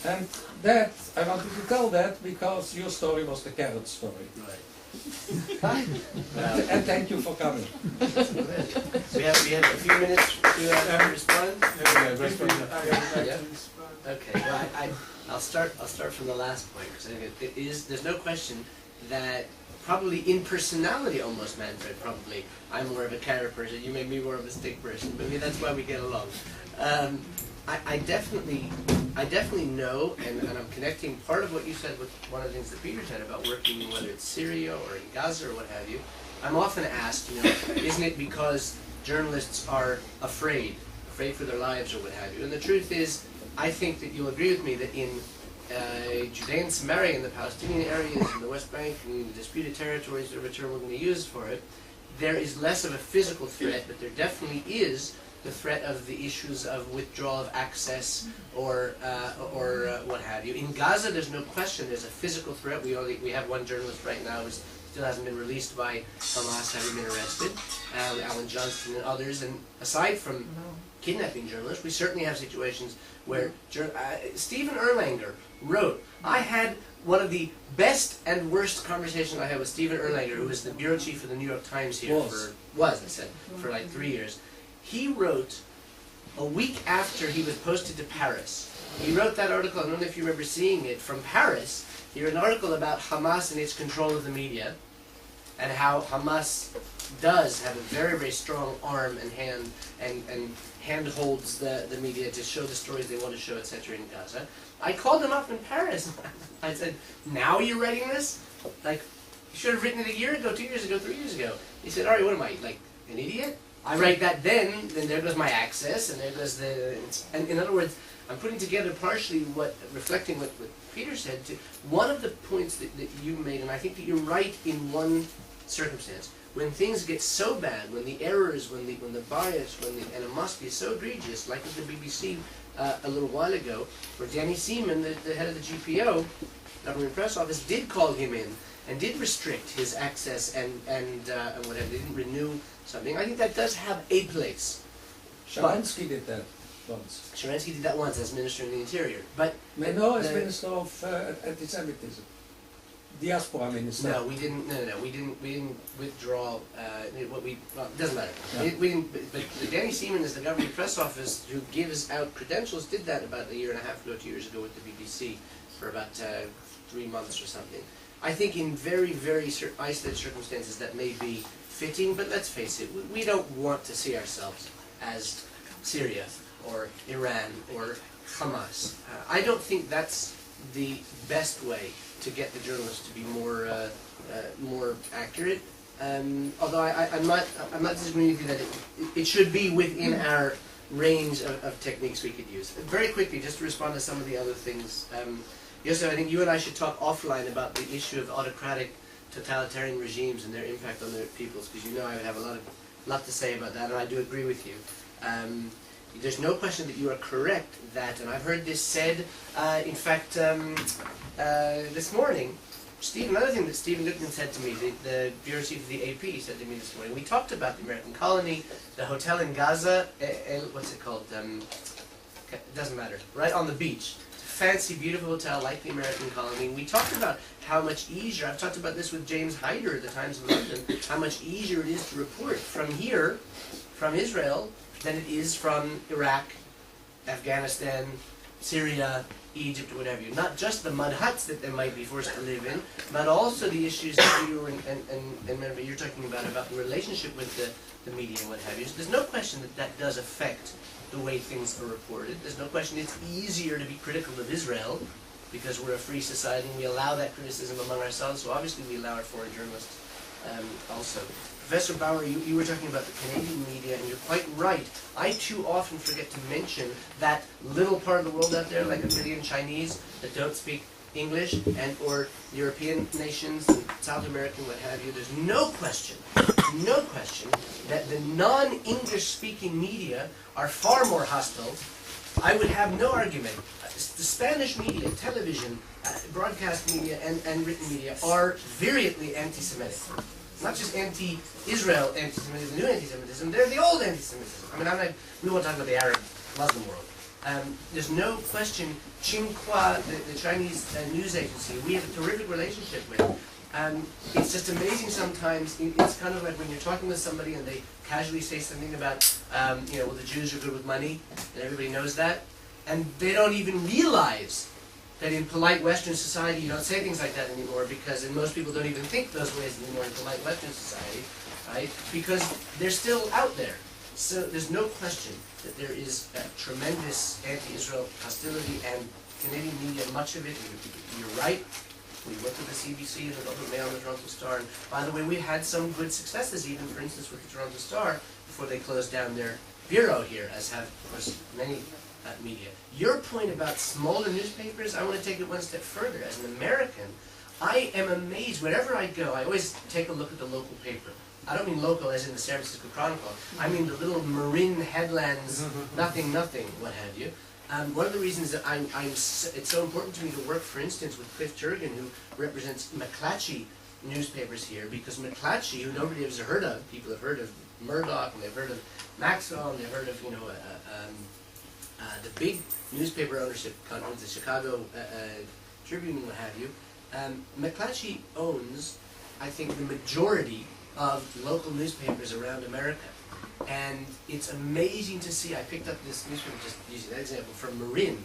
Speaker 8: And that, I wanted to tell that because your story was the carrot story.
Speaker 1: Right.
Speaker 8: And thank you for coming.
Speaker 1: We have a few minutes to respond.
Speaker 2: I would like to respond.
Speaker 1: Okay, well, I'll start from the last point, because I think there's no question that probably in personality almost, Manfred, probably, I'm more of a carrot person, you may be more of a stick person, but maybe that's why we get along. I definitely know, and I'm connecting part of what you said with one of the things that Peter said about working, whether it's Syria or in Gaza or what have you. I'm often asked, isn't it because journalists are afraid for their lives or what have you? And the truth is, I think that you'll agree with me that in Judea and Samaria, in the Palestinian areas, in the West Bank, in the disputed territories, whatever term we're going to use for it, there is less of a physical threat, but there definitely is the threat of the issues of withdrawal of access or what have you. In Gaza, there's no question there's a physical threat. We have one journalist right now who still hasn't been released by Hamas, having been arrested, Alan Johnston and others. And aside from kidnapping journalists, we certainly have situations where Stephen Erlanger wrote, I had one of the best and worst conversations I had with Stephen Erlanger, who was the bureau chief of the New York Times here for like 3 years. He wrote, a week after he was posted to Paris, he wrote that article, I don't know if you remember seeing it, from Paris. He wrote an article about Hamas and its control of the media, and how Hamas does have a very, very strong arm and hand, and handholds the media to show the stories they want to show, etc. in Gaza. I called him up in Paris. I said, now you're writing this? Like, you should have written it a year ago, 2 years ago, 3 years ago. He said, Aryeh, what am I, like, an idiot? I write that then there goes my access, and there goes the... And in other words, I'm putting together partially reflecting what Peter said, one of the points that you made, and I think that you're right in one circumstance. When things get so bad, when the errors, when the bias, and it must be so egregious, like with the BBC a little while ago, where Danny Seaman, the head of the GPO, Government Press Office, did call him in and did restrict his access and whatever. They didn't renew something. I think that does have a place.
Speaker 8: Sharansky did that once.
Speaker 1: Sharansky did that once as Minister in the Interior, but
Speaker 8: No, as Minister of Anti-Semitism. Diaspora Minister.
Speaker 1: no, we didn't. No, we didn't withdraw. It doesn't matter.
Speaker 8: Yeah.
Speaker 1: We didn't. But Danny Seaman, is the Government Press Office who gives out credentials, did that about a year and a half ago, 2 years ago with the BBC for about 3 months or something. I think in very, very isolated circumstances that may be fitting, but let's face it, we don't want to see ourselves as Syria or Iran or Hamas. I don't think that's the best way to get the journalists to be more accurate. Although I'm not disagreeing with you that it should be within our range of techniques we could use. Very quickly, just to respond to some of the other things. Yosef, I think you and I should talk offline about the issue of autocratic totalitarian regimes and their impact on their peoples, because you know I would have a lot to say about that, and I do agree with you. There's no question that you are correct that, and I've heard this said, in fact, this morning, another thing that Stephen Lippman said to me, the bureau chief of the AP said to me this morning, we talked about the American colony, the hotel in Gaza, what's it called? It doesn't matter, right on the beach. Fancy, beautiful hotel like the American colony. We talked about how much easier, I've talked about this with James Hyder at the Times of London, how much easier it is to report from here, from Israel, than it is from Iraq, Afghanistan, Syria, Egypt, or whatever. Not just the mud huts that they might be forced to live in, but also the issues that you and you're talking about the relationship with the media and what have you. So there's no question that does affect the way things are reported. There's no question it's easier to be critical of Israel because we're a free society and we allow that criticism among ourselves, so obviously we allow our foreign journalists also. Professor Bauer, you were talking about the Canadian media, and you're quite right. I too often forget to mention that little part of the world out there, like 1 billion Chinese that don't speak English, and or European nations, and South American, what have you. There's no question that the non-English speaking media are far more hostile I would have no argument. The Spanish media, television, broadcast media, and written media are virulently anti-Semitic. Not just anti-Israel anti-Semitism, new anti-Semitism, they're the old anti-Semitism. I mean, we won't talk about the Arab Muslim world. There's no question, Xinhua, the Chinese news agency, we have a terrific relationship with. It's just amazing sometimes. It's kind of like when you're talking with somebody and they casually say something about, well, the Jews are good with money, and everybody knows that, and they don't even realize that in polite Western society you don't say things like that anymore, because most people don't even think those ways anymore in polite Western society, right? Because they're still out there. So there's no question that there is a tremendous anti-Israel hostility, and Canadian media, much of it, you're right. We worked with the CBC and the Globe and Mail and the Toronto Star. And by the way, we had some good successes, even, for instance, with the Toronto Star, before they closed down their bureau here, as have, of course, many media. Your point about smaller newspapers, I want to take it one step further. As an American, I am amazed. Wherever I go, I always take a look at the local paper. I don't mean local as in the San Francisco Chronicle. I mean the little Marin headlands, nothing, what have you. One of the reasons that it's so important to me to work, for instance, with Cliff Jurgen, who represents McClatchy newspapers here, because McClatchy, who nobody has heard of, people have heard of Murdoch, and they've heard of Maxwell, and they've heard of, the big newspaper ownership conference, the Chicago Tribune and what have you. McClatchy owns, I think, the majority of local newspapers around America. And it's amazing to see. I picked up this newspaper, just using that example, from Marin,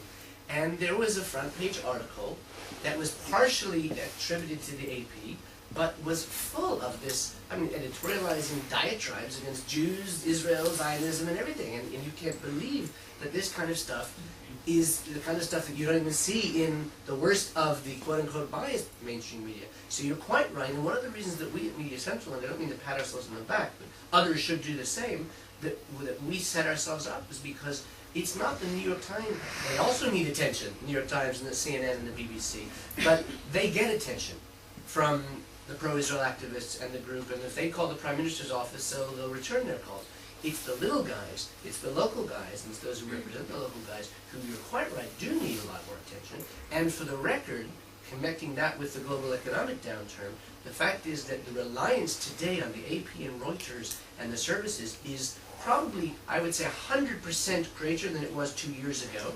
Speaker 1: and there was a front page article that was partially attributed to the AP, but was full of this, editorializing diatribes against Jews, Israel, Zionism, and everything. And you can't believe that this kind of stuff is the kind of stuff that you don't even see in the worst of the quote-unquote biased mainstream media. So you're quite right, and one of the reasons that we at Media Central, and I don't mean to pat ourselves on the back, but others should do the same, that we set ourselves up is because it's not the New York Times. They also need attention, New York Times and the CNN and the BBC, but they get attention from the pro-Israel activists and the group, and if they call the Prime Minister's office, so they'll return their calls. It's the little guys, it's the local guys, and it's those who represent the local guys who, you're quite right, do need a lot more attention. And for the record, connecting that with the global economic downturn, the fact is that the reliance today on the AP and Reuters and the services is probably, I would say, 100% greater than it was 2 years ago.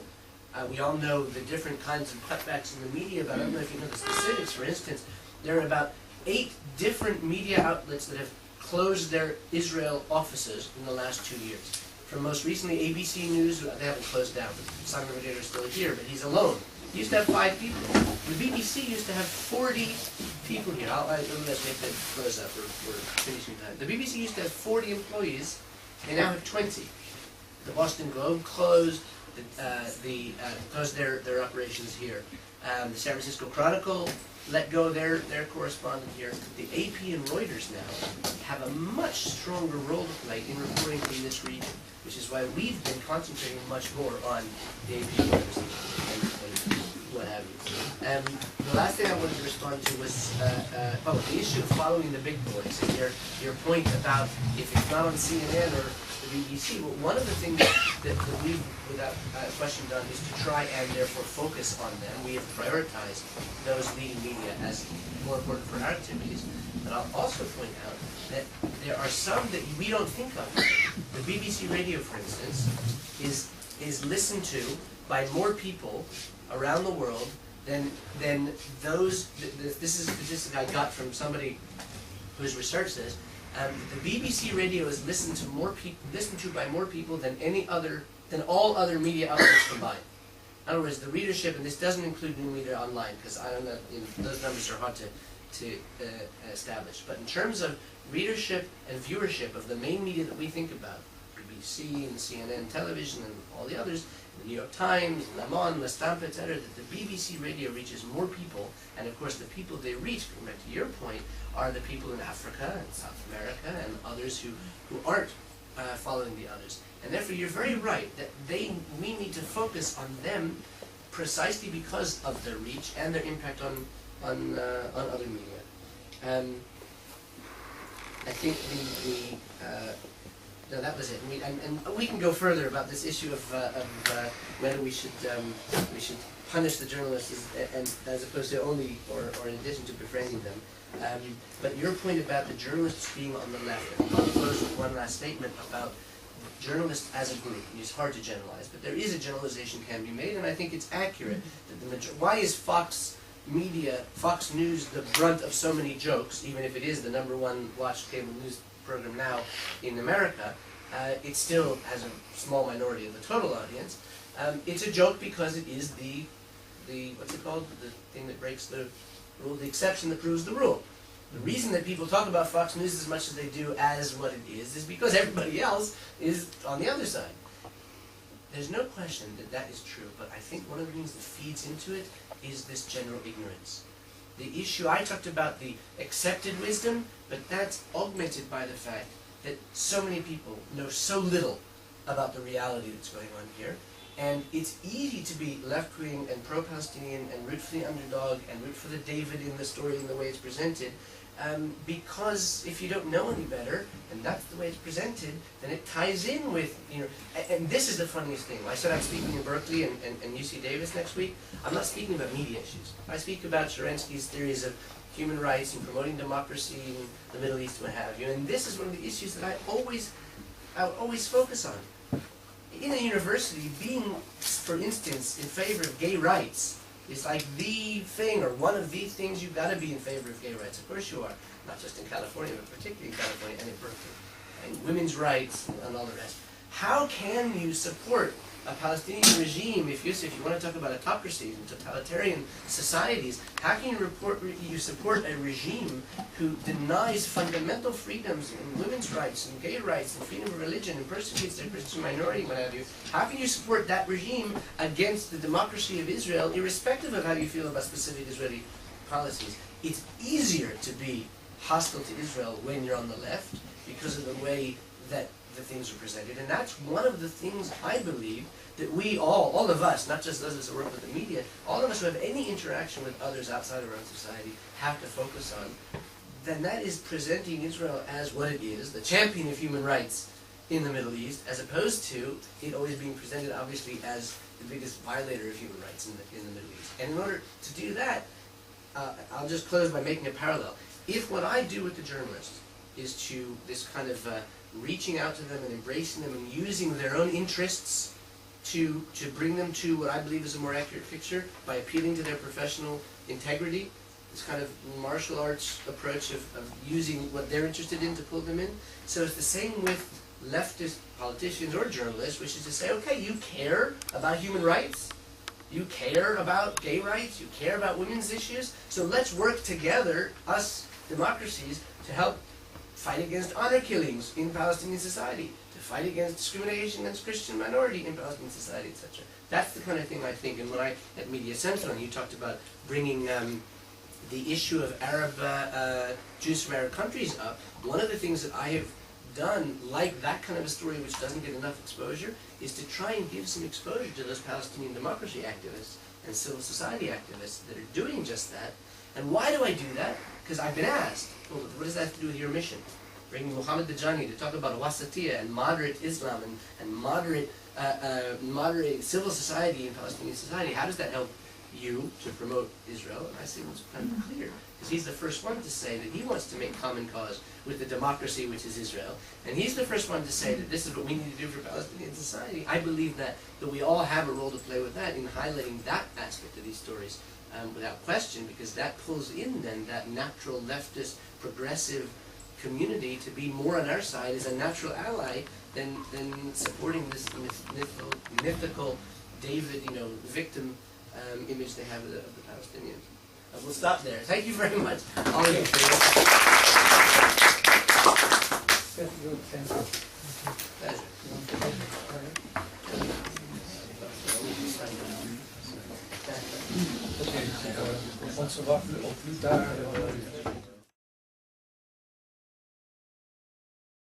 Speaker 1: We all know the different kinds of cutbacks in the media, but I don't know if you know the specifics. For instance, there are about 8 different media outlets that have closed their Israel offices in the last 2 years. From most recently, ABC News, they haven't closed down, but Simon Rodator is still here, but he's alone. He used to have 5 people. The BBC used to have 40 people here. Let's make that close up. We're finishing time. The BBC used to have 40 employees. They now have 20. The Boston Globe closed. Closed their operations here. The San Francisco Chronicle let go their correspondent here. The AP and Reuters now have a much stronger role to play in reporting in this region, which is why we've been concentrating much more on the AP and Reuters and what have you. The last thing I wanted to respond to was the issue of following the big boys, and your point about if it's not on CNN or the BBC. Well, one of the things that we've, without question, done is to try and therefore focus on them. We have prioritized those leading media as more important for our activities. But I'll also point out that there are some that we don't think of. The BBC Radio, for instance, is listened to by more people around the world than those. This is a statistic I got from somebody who's researched this. The BBC Radio is listened to by more people than all other media outlets combined. In other words, the readership, and this doesn't include new media online, because I don't know, those numbers are hard to establish. But in terms of readership and viewership of the main media that we think about, BBC and CNN television and all the others, the New York Times, Le Monde, La Stampa, etc., that the BBC Radio reaches more people, and of course the people they reach, going back to your point, are the people in Africa and South America and others who aren't following the others. And therefore you're very right that we need to focus on them precisely because of their reach and their impact on other media. I think No, that was it. And we can go further about this issue of whether we should punish the journalists as opposed to only or in addition to befriending them. But your point about the journalists being on the left, and I'll close with one last statement about journalists as a group. It's hard to generalize, but there is a generalization can be made, and I think it's accurate. That why is Fox News, the brunt of so many jokes, even if it is the #1 watched cable news program now in America? It still has a small minority of the total audience. It's a joke because it is the what's it called? The thing that breaks the rule, the exception that proves the rule. The reason that people talk about Fox News as much as they do as what it is because everybody else is on the other side. There's no question that that is true, but I think one of the things that feeds into it is this general ignorance. The issue, I talked about the accepted wisdom, but that's augmented by the fact that so many people know so little about the reality that's going on here. And it's easy to be left-wing and pro-Palestinian and root for the underdog and root for the David in the story and the way it's presented, because if you don't know any better, and that's the way it's presented, then it ties in with, and this is the funniest thing. I said I'm speaking in Berkeley and UC Davis next week. I'm not speaking about media issues. I speak about Sharansky's theories of human rights and promoting democracy in the Middle East, what have you. And this is one of the issues that I always focus on. In a university, being, for instance, in favor of gay rights is like the thing, or one of the things you've got to be in favor of gay rights. Of course you are. Not just in California, but particularly in California and in Berkeley. And women's rights and all the rest. How can you support a Palestinian regime, if you want to talk about autocracies and totalitarian societies, how can you support a regime who denies fundamental freedoms and women's rights and gay rights and freedom of religion and persecutes the Christian minority, what have you? How can you support that regime against the democracy of Israel, irrespective of how you feel about specific Israeli policies? It's easier to be hostile to Israel when you're on the left because of the way that the things are presented, and that's one of the things I believe that we all of us, not just those who work with the media, all of us who have any interaction with others outside of our own society have to focus on, then that is presenting Israel as what it is, the champion of human rights in the Middle East, as opposed to it always being presented obviously as the biggest violator of human rights in the Middle East. And in order to do that, I'll just close by making a parallel. If what I do with the journalists is to this kind of reaching out to them and embracing them and using their own interests to bring them to what I believe is a more accurate picture by appealing to their professional integrity, this kind of martial arts approach of using what they're interested in to pull them in. So it's the same with leftist politicians or journalists, which is to say, okay, you care about human rights, you care about gay rights, you care about women's issues, so let's work together, us democracies, to help fight against honor killings in Palestinian society, to fight against discrimination against Christian minority in Palestinian society, etc. That's the kind of thing I think. And when I, at MediaCentral, and you talked about bringing the issue of Jews from Arab countries up, one of the things that I have done, like that kind of a story which doesn't get enough exposure, is to try and give some exposure to those Palestinian democracy activists and civil society activists that are doing just that. And why do I do that? Because I've been asked, well, what does that have to do with your mission? Bringing Mohammed Dajani to talk about wasatiyah and moderate Islam and moderate civil society in Palestinian society. How does that help you to promote Israel? And I say, well, it's kind of clear. Because he's the first one to say that he wants to make common cause with the democracy which is Israel. And he's the first one to say that this is what we need to do for Palestinian society. I believe that we all have a role to play with that in highlighting that aspect of these stories. Without question, because that pulls in then that natural leftist progressive community to be more on our side as a natural ally than supporting this mythical David, victim image they have of the Palestinians. We'll stop there. Thank you very much, all of you.
Speaker 8: On se rappelle au plus tard